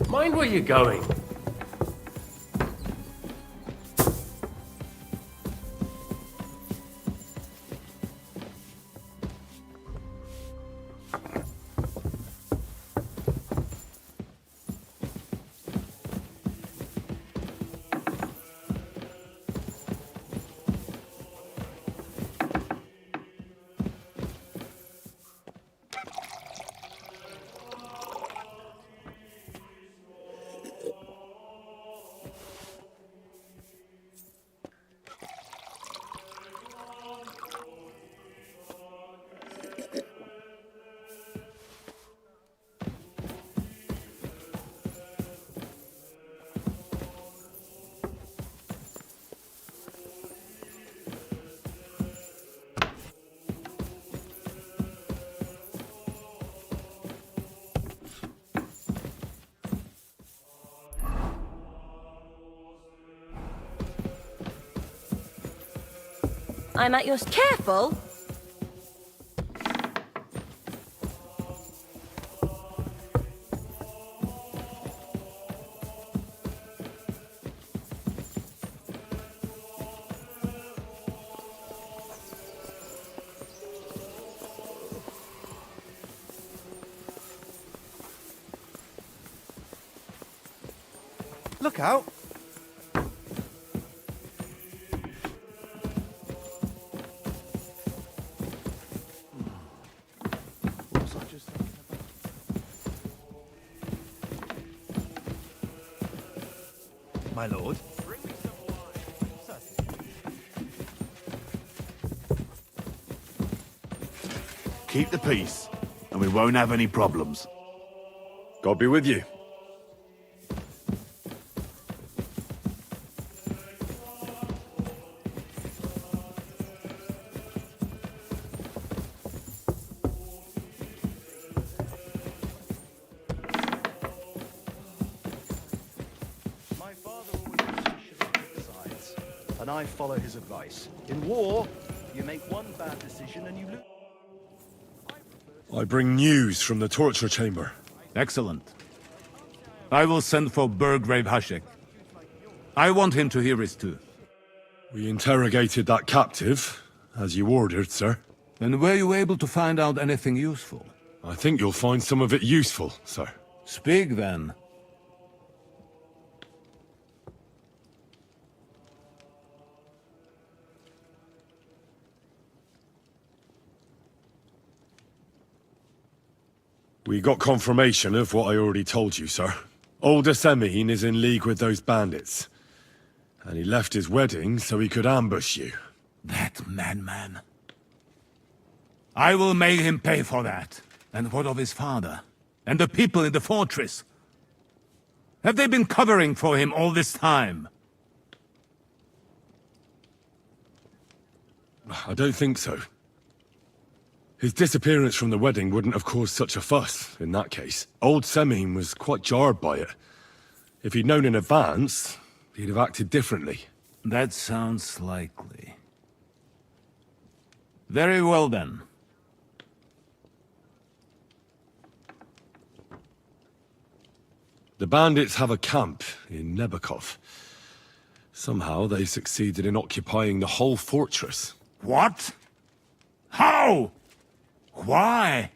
Mind where you're going. I'm at your... Careful! Look out! My lord. Keep the peace, and we won't have any problems. God be with you. And I follow his advice. In war, you make one bad decision and you lose. I bring news from the torture chamber. Excellent. I will send for Burgrave Hashek. I want him to hear his tooth. We interrogated that captive, as you ordered, sir. And were you able to find out anything useful? I think you'll find some of it useful, sir. Speak, then. We got confirmation of what I already told you, sir. Old Semin is in league with those bandits. And he left his wedding so he could ambush you. That madman. I will make him pay for that. And what of his father? And the people in the fortress? Have they been covering for him all this time? I don't think so. His disappearance from the wedding wouldn't have caused such a fuss, in that case. Old Semin was quite jarred by it. If he'd known in advance, he'd have acted differently. That sounds likely. Very well, then. The bandits have a camp in Nebakov. Somehow they succeeded in occupying the whole fortress. What? How? Why?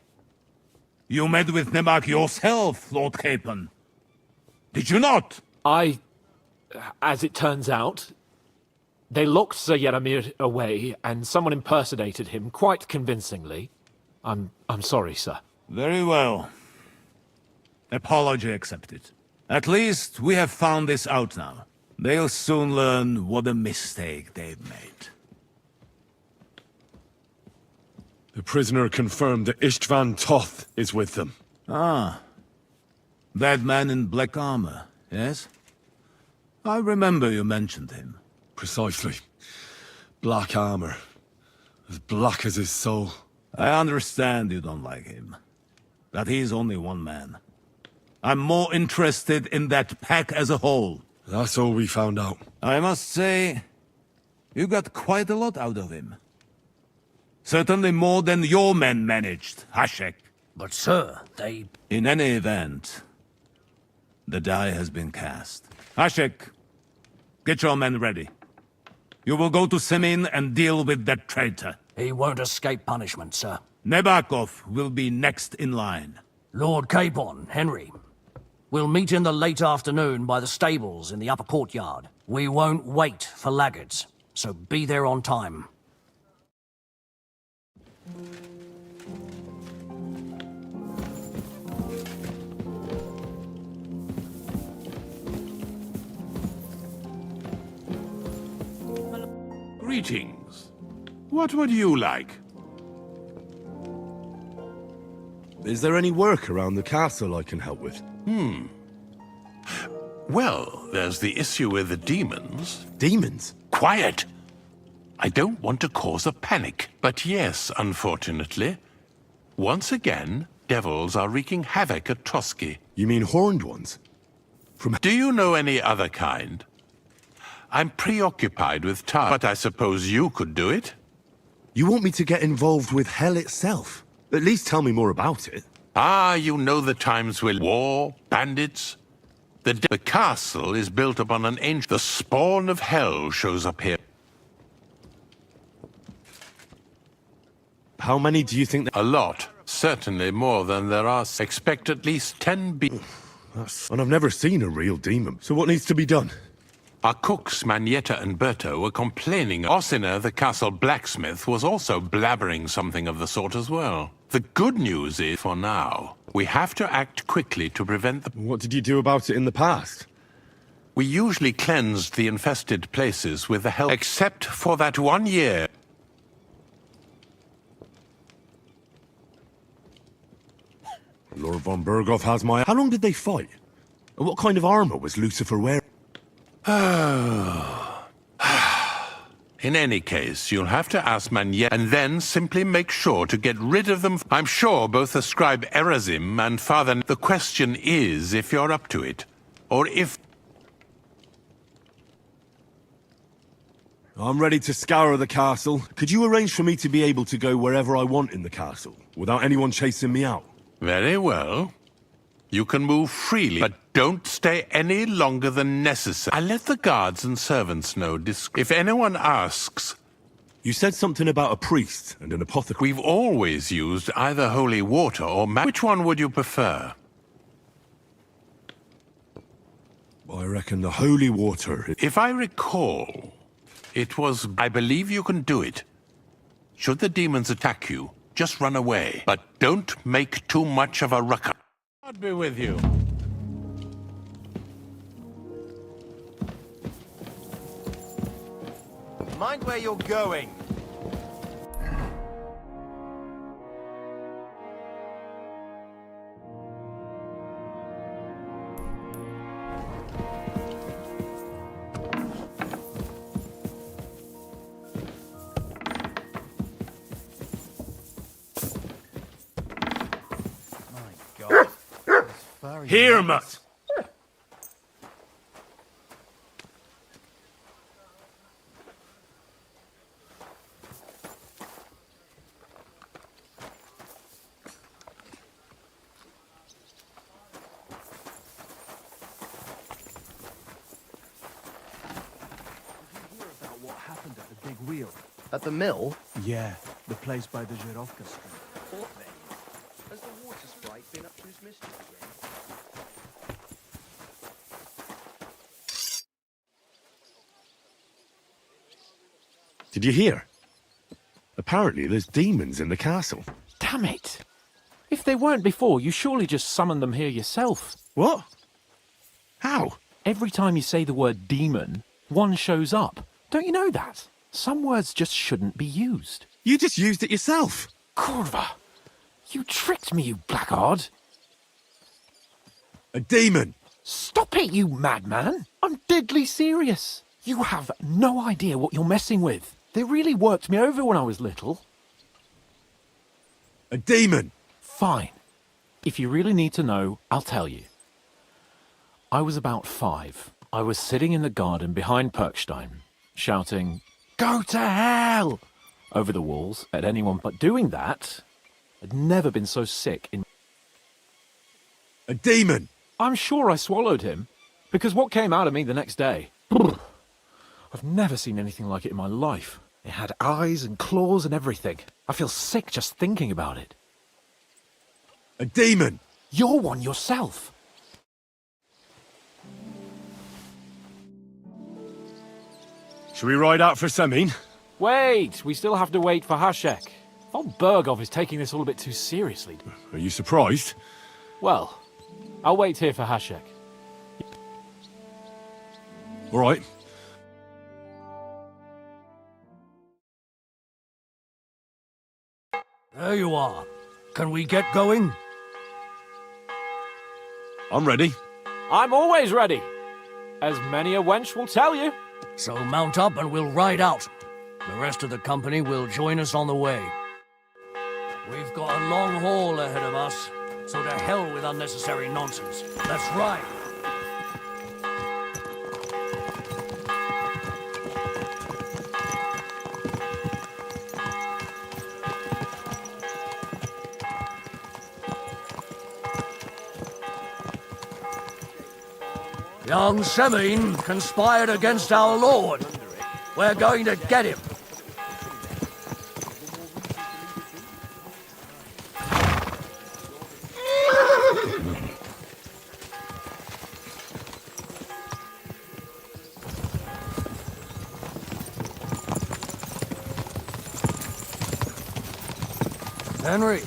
You met with Nebak yourself, Lord Capon. Did you not? As it turns out, they locked Sir Yaramir away, and someone impersonated him quite convincingly. I'm sorry, sir. Very well. Apology accepted. At least we have found this out now. They'll soon learn what a mistake they've made. The prisoner confirmed that Istvan Toth is with them. Ah. That man in black armor, yes? I remember you mentioned him. Precisely. Black armor. As black as his soul. I understand you don't like him. But he's only one man. I'm more interested in that pack as a whole. That's all we found out. I must say, you got quite a lot out of him. Certainly more than your men managed, Hashek. But sir, they... In any event, the die has been cast. Hashek, get your men ready. You will go to Semin and deal with that traitor. He won't escape punishment, sir. Nebakov will be next in line. Lord Capon, Henry. We'll meet in the late afternoon by the stables in the upper courtyard. We won't wait for laggards, so be there on time. Greetings. What would you like? Is there any work around the castle I can help with? Well, there's the issue with the demons. Demons? Quiet! I don't want to cause a panic, but yes, unfortunately. Once again, devils are wreaking havoc at Trotsky. You mean horned ones? Do you know any other kind? I'm preoccupied with tasks, but I suppose you could do it? You want me to get involved with hell itself? At least tell me more about it. Ah, you know the times with war, bandits. The castle is built upon an ancient... The spawn of hell shows up here. How many do you think... A lot. Certainly more than there are. Expect at least 10 And I've never seen a real demon. So what needs to be done? Our cooks, Manietta and Berto, were complaining. Ossina, the castle blacksmith, was also blabbering something of the sort as well. The good news is, for now, we have to act quickly to prevent the... What did you do about it in the past? We usually cleansed the infested places with the help... Except for that 1 year. Lord von Berghoff has my... How long did they fight? And what kind of armor was Lucifer wearing? In any case, you'll have to ask Manietta and then simply make sure to get rid of them. I'm sure both the scribe Erazim and Father... The question is if you're up to it, or if... I'm ready to scour the castle. Could you arrange for me to be able to go wherever I want in the castle, without anyone chasing me out? Very well. You can move freely, but don't stay any longer than necessary. I'll let the guards and servants know if anyone asks. You said something about a priest and an apothecary. We've always used either holy water or Which one would you prefer? I reckon the holy water... If I recall, it was... I believe you can do it. Should the demons attack you, just run away. But don't make too much of a ruckus. God be with you. Mind where you're going. Here, Mutt! What happened at the big wheel? At the mill? Yeah, the place by the Zhirovka Street. What then? Has the water sprite been up to his mischief again? Did you hear? Apparently there's demons in the castle. Damn it! If they weren't before, you surely just summoned them here yourself. What? How? Every time you say the word demon, one shows up. Don't you know that? Some words just shouldn't be used. You just used it yourself. Kurva! You tricked me, you blackguard! A demon! Stop it, you madman! I'm deadly serious. You have no idea what you're messing with. They really worked me over when I was little. A demon! Fine. If you really need to know, I'll tell you. I was about 5. I was sitting in the garden behind Perkstein, shouting, "Go to hell!" over the walls at anyone but doing that. I'd never been so sick in... A demon! I'm sure I swallowed him, because what came out of me the next day... I've never seen anything like it in my life. It had eyes and claws and everything. I feel sick just thinking about it. A demon! You're one yourself. Shall we ride out for Semin? Wait, we still have to wait for Hashek. Von Bergov is taking this all a bit too seriously. Are you surprised? Well, I'll wait here for Hashek. All right. There you are. Can we get going? I'm ready. I'm always ready. As many a wench will tell you. So mount up and we'll ride out. The rest of the company will join us on the way. We've got a long haul ahead of us, so to hell with unnecessary nonsense. Let's ride. Young Semin conspired against our lord. We're going to get him. Henry,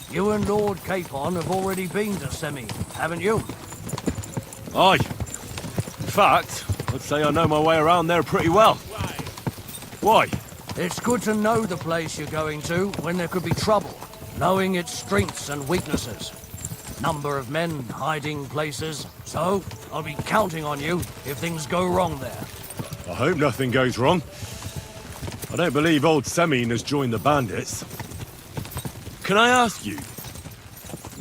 you and Lord Capon have already been to Semin, haven't you? Aye. In fact, I'd say I know my way around there pretty well. Why? It's good to know the place you're going to when there could be trouble, knowing its strengths and weaknesses. Number of men, hiding places. So, I'll be counting on you if things go wrong there. I hope nothing goes wrong. I don't believe old Semin has joined the bandits. Can I ask you,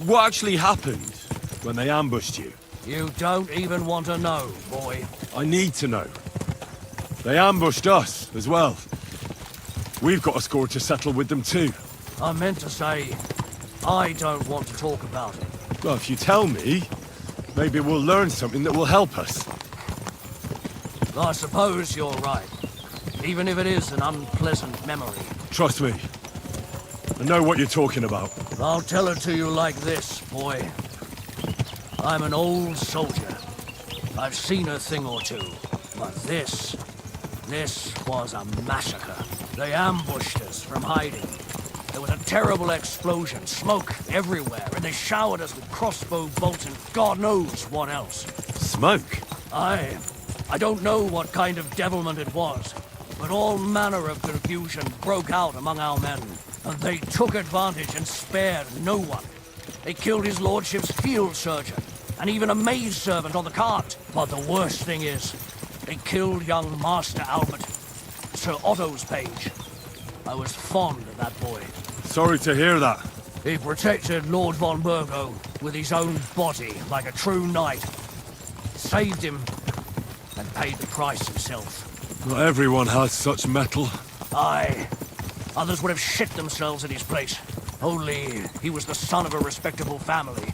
what actually happened when they ambushed you? You don't even want to know, boy. I need to know. They ambushed us as well. We've got a score to settle with them too. I meant to say, I don't want to talk about it. Well, if you tell me, maybe we'll learn something that will help us. I suppose you're right. Even if it is an unpleasant memory. Trust me. I know what you're talking about. I'll tell it to you like this, boy. I'm an old soldier. I've seen a thing or two. But this was a massacre. They ambushed us from hiding. There was a terrible explosion, smoke everywhere, and they showered us with crossbow bolts and God knows what else. Smoke? I don't know what kind of devilment it was, but all manner of confusion broke out among our men, and they took advantage and spared no one. They killed his lordship's field surgeon, and even a maidservant on the cart. But the worst thing is, they killed young Master Albert, Sir Otto's page. I was fond of that boy. Sorry to hear that. He protected Lord von Burgo with his own body like a true knight. Saved him, and paid the price himself. Not everyone has such mettle. Aye. Others would have shit themselves in his place. Only he was the son of a respectable family.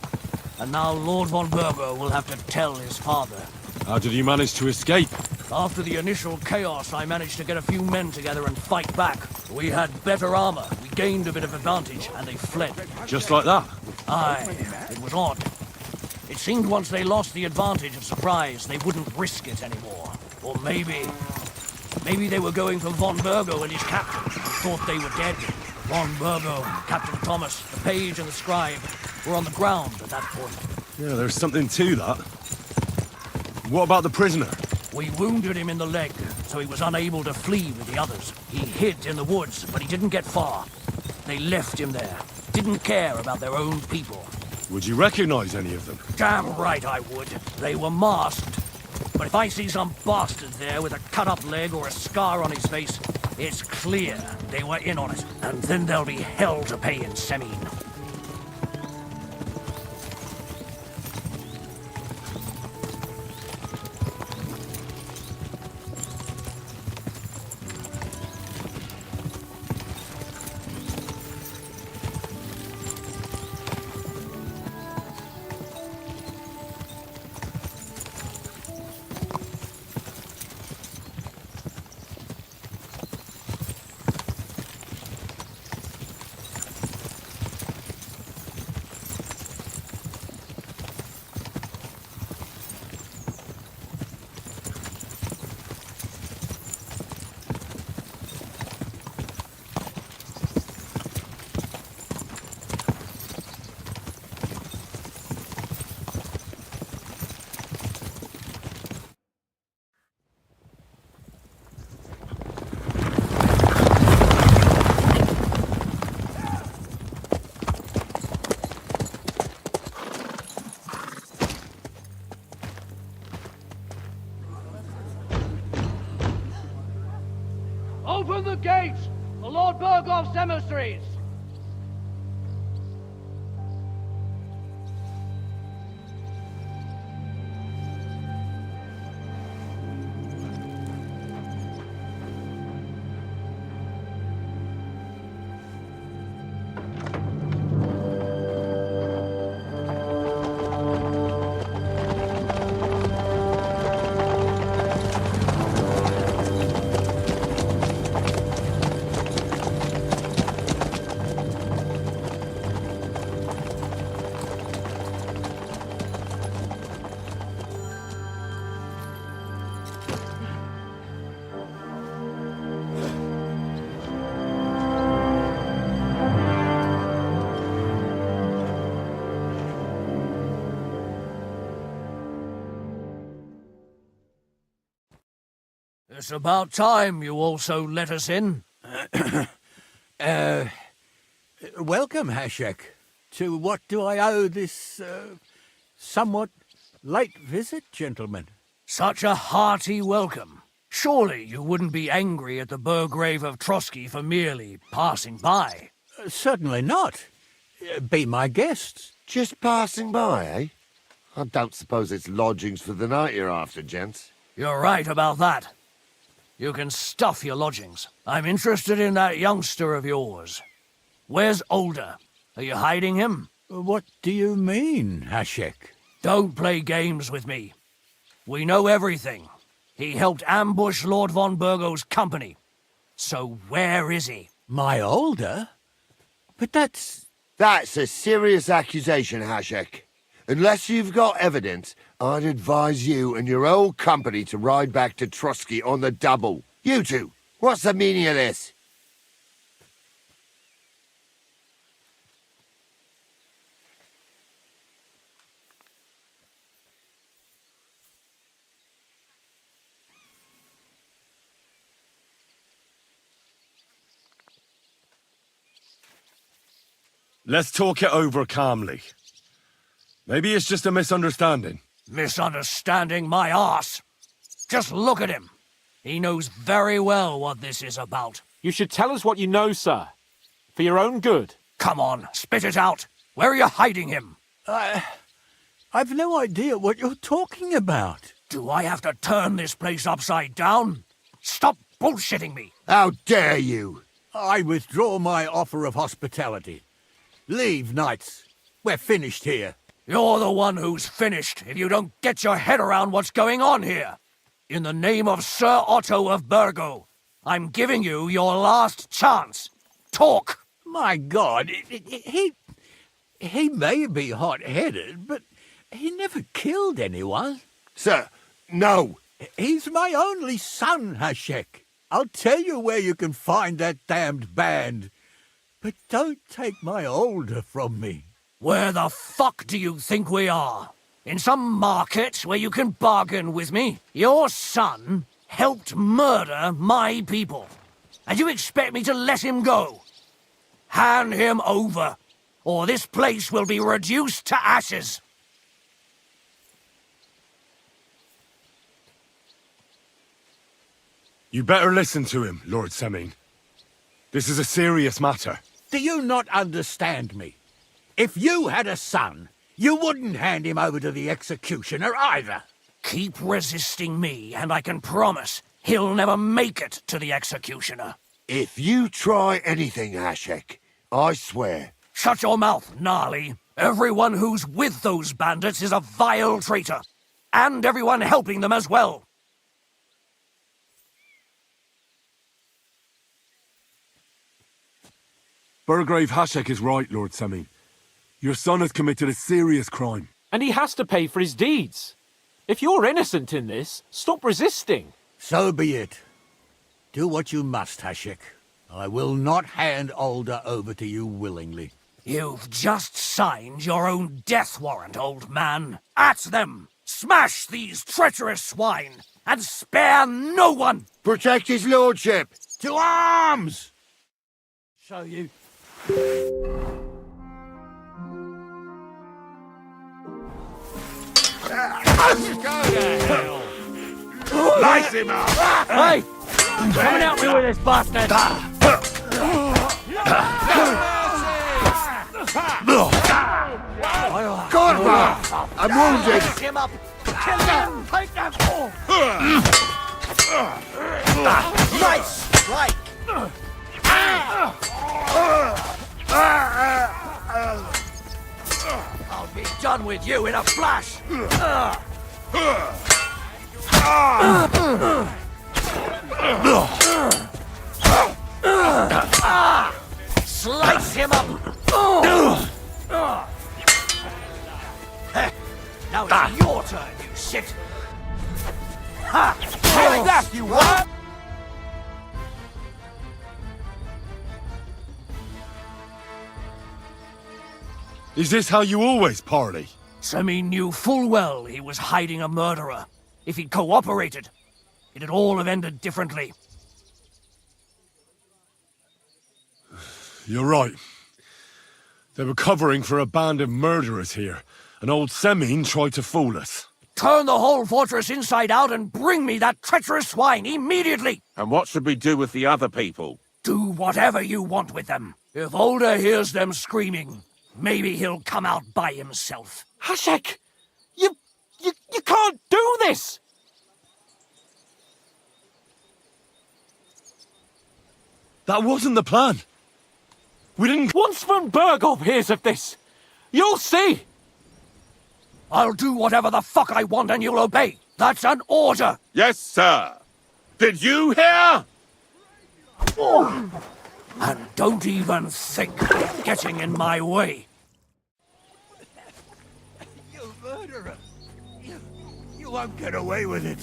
And now Lord von Burgo will have to tell his father. How did you manage to escape? After the initial chaos, I managed to get a few men together and fight back. We had better armor, we gained a bit of advantage, and they fled. Just like that? Aye, it was odd. It seemed once they lost the advantage of surprise, they wouldn't risk it anymore. Or maybe they were going for von Burgo and his captain, and thought they were dead. Von Burgo, Captain Thomas, the page and the scribe were on the ground at that point. Yeah, there's something to that. What about the prisoner? We wounded him in the leg, so he was unable to flee with the others. He hid in the woods, but he didn't get far. They left him there. Didn't care about their own people. Would you recognize any of them? Damn right I would. They were masked. But if I see some bastard there with a cut-up leg or a scar on his face, it's clear they were in on it. And then there'll be hell to pay in Semine. Open the gates! The Lord Burgoff's emissaries! It's about time you also let us in. Welcome, Hashek. To what do I owe this, somewhat late visit, gentlemen? Such a hearty welcome. Surely you wouldn't be angry at the Burgrave of Trotsky for merely passing by. Certainly not. Be my guests. Just passing by, eh? I don't suppose it's lodgings for the night you're after, gents. You're right about that. You can stuff your lodgings. I'm interested in that youngster of yours. Where's Older? Are you hiding him? What do you mean, Hashek? Don't play games with me. We know everything. He helped ambush Lord von Burgo's company. So where is he? My Older? But that's... That's a serious accusation, Hashek. Unless you've got evidence, I'd advise you and your old company to ride back to Trotsky on the double. You two, what's the meaning of this? Let's talk it over calmly. Maybe it's just a misunderstanding. Misunderstanding my arse. Just look at him. He knows very well what this is about. You should tell us what you know, sir. For your own good. Come on, spit it out. Where are you hiding him? I've no idea what you're talking about. Do I have to turn this place upside down? Stop bullshitting me. How dare you? I withdraw my offer of hospitality. Leave, knights. We're finished here. You're the one who's finished if you don't get your head around what's going on here. In the name of Sir Otto of Burgo, I'm giving you your last chance. Talk! My God, he may be hot-headed, but he never killed anyone. Sir, no. He's my only son, Hashek. I'll tell you where you can find that damned band. But don't take my Older from me. Where the fuck do you think we are? In some market where you can bargain with me? Your son helped murder my people. And you expect me to let him go? Hand him over, or this place will be reduced to ashes. You better listen to him, Lord Semin. This is a serious matter. Do you not understand me? If you had a son, you wouldn't hand him over to the executioner either. Keep resisting me, and I can promise he'll never make it to the executioner. If you try anything, Hashek, I swear. Shut your mouth, Gnarly. Everyone who's with those bandits is a vile traitor. And everyone helping them as well. Burgrave Hashek is right, Lord Semin. Your son has committed a serious crime. And he has to pay for his deeds. If you're innocent in this, stop resisting. So be it. Do what you must, Hashek. I will not hand Alder over to you willingly. You've just signed your own death warrant, old man. At them! Smash these treacherous swine, and spare no one! Protect his lordship! To arms! Show you. Lice him up! Hey! Come and help me with this bastard! Godma! I'm wounded! Lice him up! Kill them! Take them! Nice strike! I'll be done with you in a flash! Slice him up! Now it's your turn, you shit! Ha! Take that, you what? Is this how you always parley? Semin knew full well he was hiding a murderer. If he'd cooperated, it'd all have ended differently. You're right. They were covering for a band of murderers here, and old Semin tried to fool us. Turn the whole fortress inside out and bring me that treacherous swine immediately! And what should we do with the other people? Do whatever you want with them. If Older hears them screaming, maybe he'll come out by himself. Hashek! You can't do this! That wasn't the plan. We didn't... Once von Berghoff hears of this, you'll see! I'll do whatever the fuck I want and you'll obey. That's an order! Yes, sir. Did you hear? And don't even think of getting in my way. You murderer! You won't get away with it.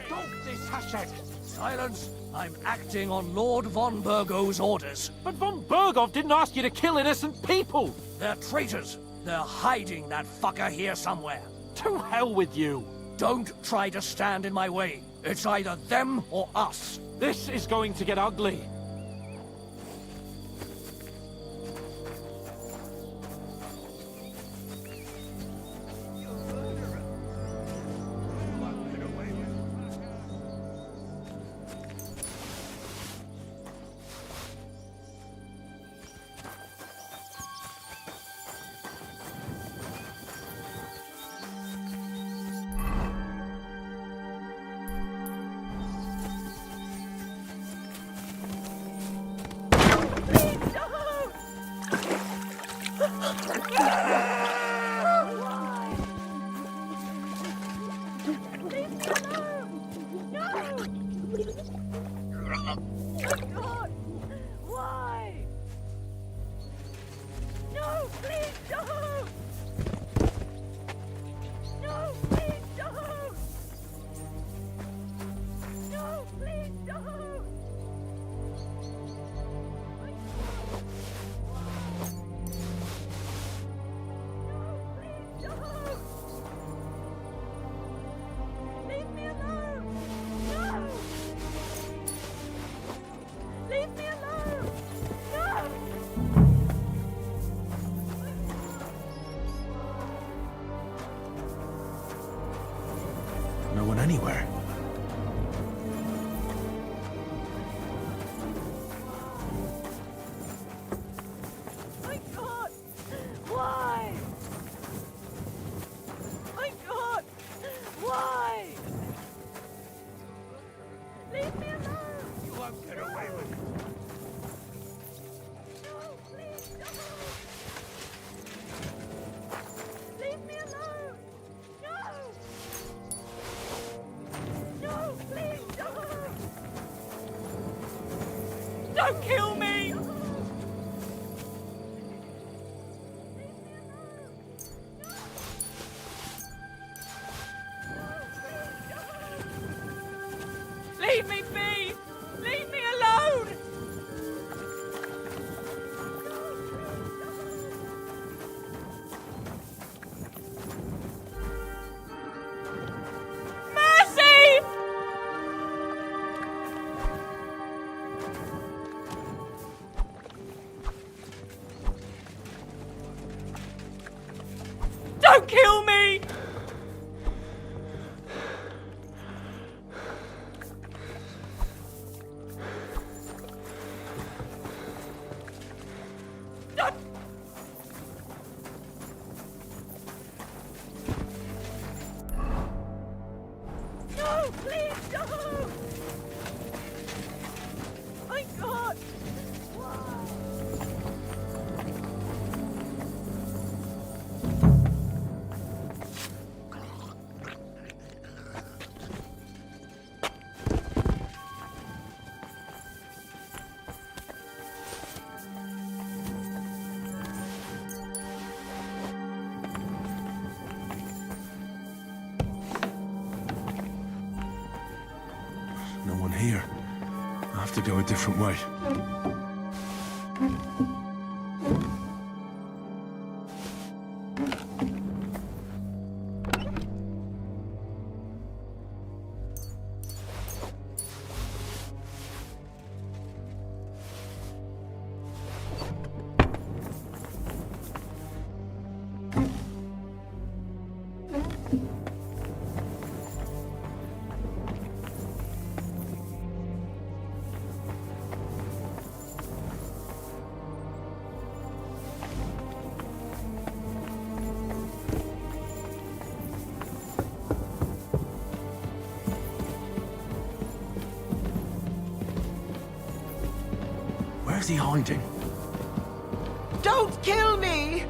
Stop this, Hashek! Silence! I'm acting on Lord von Burgo's orders. But von Berghoff didn't ask you to kill innocent people! They're traitors. They're hiding that fucker here somewhere. To hell with you! Don't try to stand in my way. It's either them or us. This is going to get ugly. anywhere. My God! Why? My God! Why? Leave me alone! You won't get away with it. No, please don't! Leave me alone! No! No, please don't! Don't kill me! Leave me be! Leave me alone! Mercy! Don't kill me! Don't... No, please don't! My God! No one here. I have to go a different way. Where's he hiding? Don't kill me!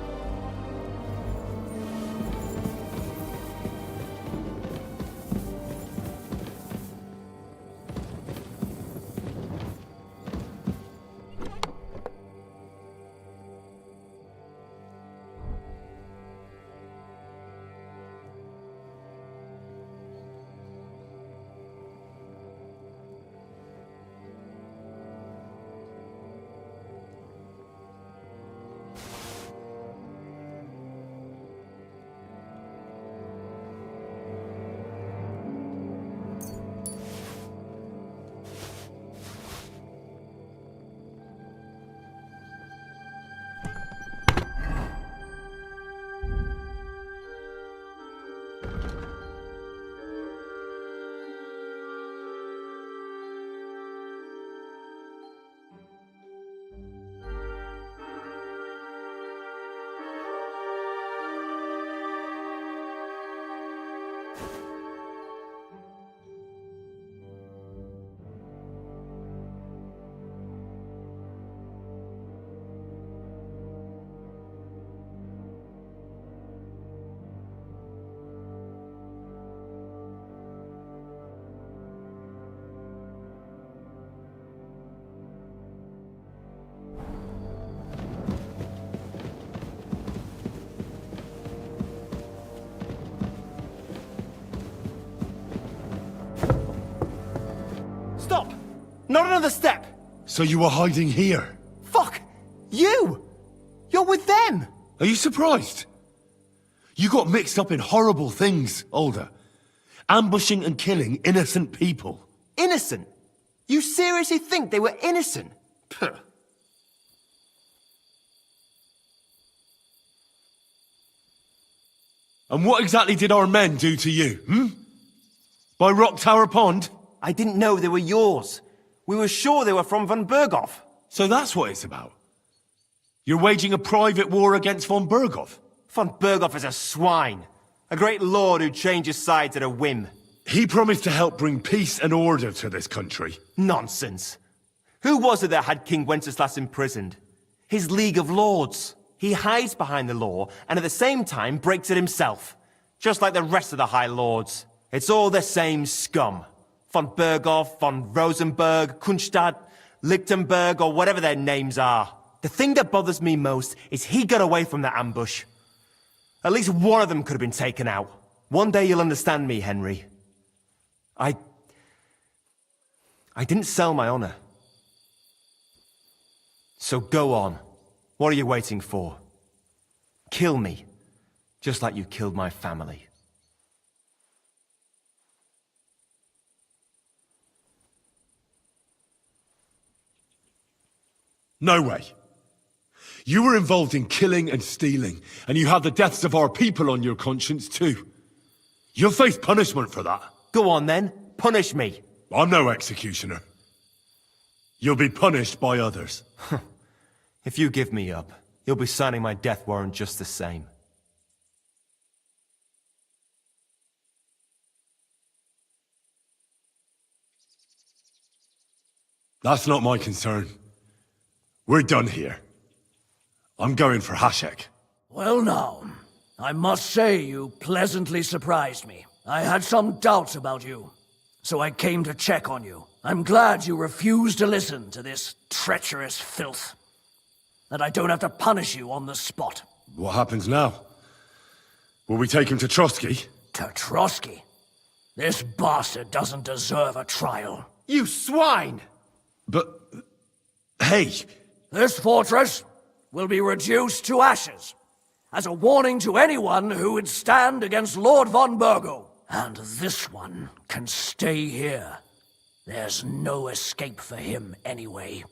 Stop! Not another step! So you were hiding here? Fuck! You! You're with them! Are you surprised? You got mixed up in horrible things, Alder. Ambushing and killing innocent people. Innocent? You seriously think they were innocent? Puh. And what exactly did our men do to you, By Rock Tower Pond? I didn't know they were yours. We were sure they were from von Berghoff. So that's what it's about. You're waging a private war against von Berghoff? Von Berghoff is a swine. A great lord who changes sides at a whim. He promised to help bring peace and order to this country. Nonsense. Who was it that had King Wenceslas imprisoned? His League of Lords. He hides behind the law, and at the same time breaks it himself. Just like the rest of the High Lords. It's all the same scum. Von Berghoff, von Rosenberg, Kunstadt, Lichtenberg, or whatever their names are. The thing that bothers me most is he got away from the ambush. At least one of them could have been taken out. One day you'll understand me, Henry. I didn't sell my honor. So go on. What are you waiting for? Kill me, just like you killed my family. No way. You were involved in killing and stealing, and you had the deaths of our people on your conscience too. You'll face punishment for that. Go on then, punish me. I'm no executioner. You'll be punished by others. If you give me up, you'll be signing my death warrant just the same. That's not my concern. We're done here. I'm going for Hashek. Well now, I must say you pleasantly surprised me. I had some doubts about you, so I came to check on you. I'm glad you refused to listen to this treacherous filth. That I don't have to punish you on the spot. What happens now? Will we take him to Trotsky? To Trotsky? This bastard doesn't deserve a trial. You swine! But... hey! This fortress will be reduced to ashes, as a warning to anyone who would stand against Lord von Bergo. And this one can stay here. There's no escape for him anyway.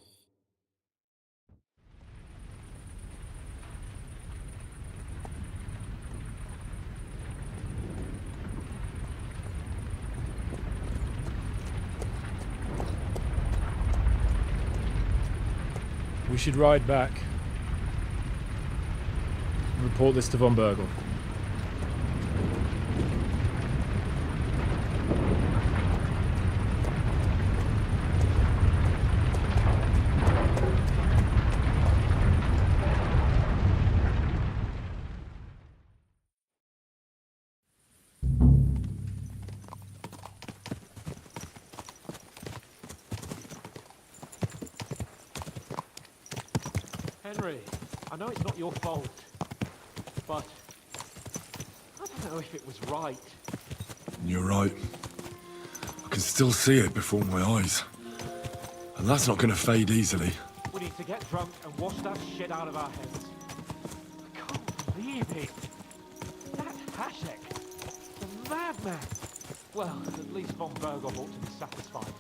We should ride back. Report this to von Bergel. Henry, I know it's not your fault, but I don't know if it was right. You're right. I can still see it before my eyes. And that's not going to fade easily. We need to get drunk and wash that shit out of our heads. I can't believe it. That Hashek, the madman. Well, at least von Berghoff ought to be satisfied.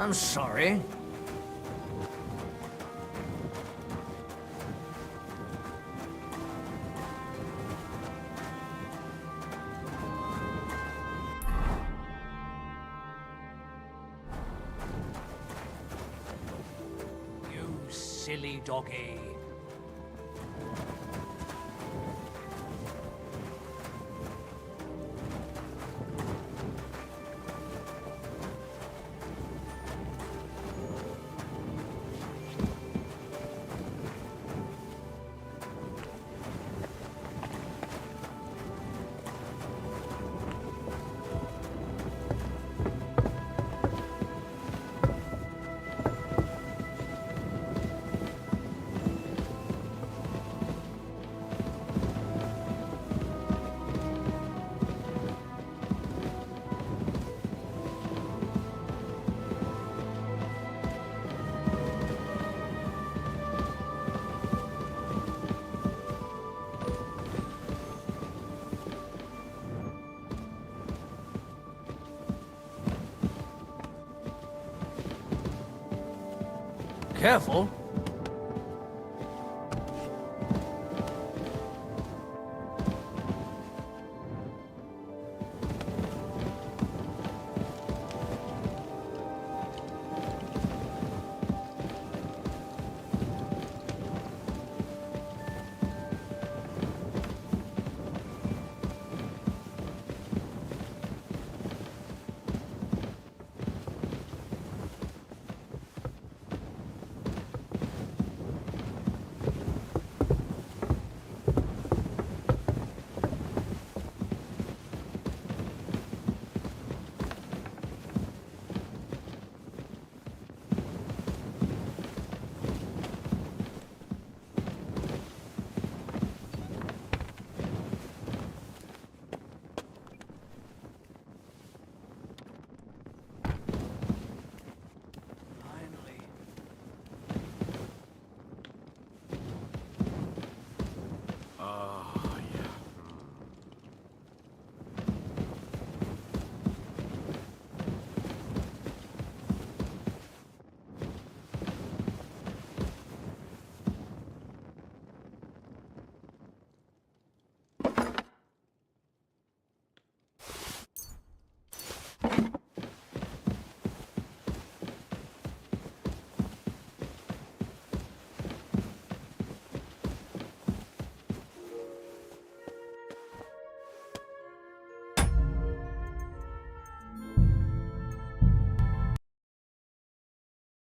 I'm sorry. You silly doggy. Careful.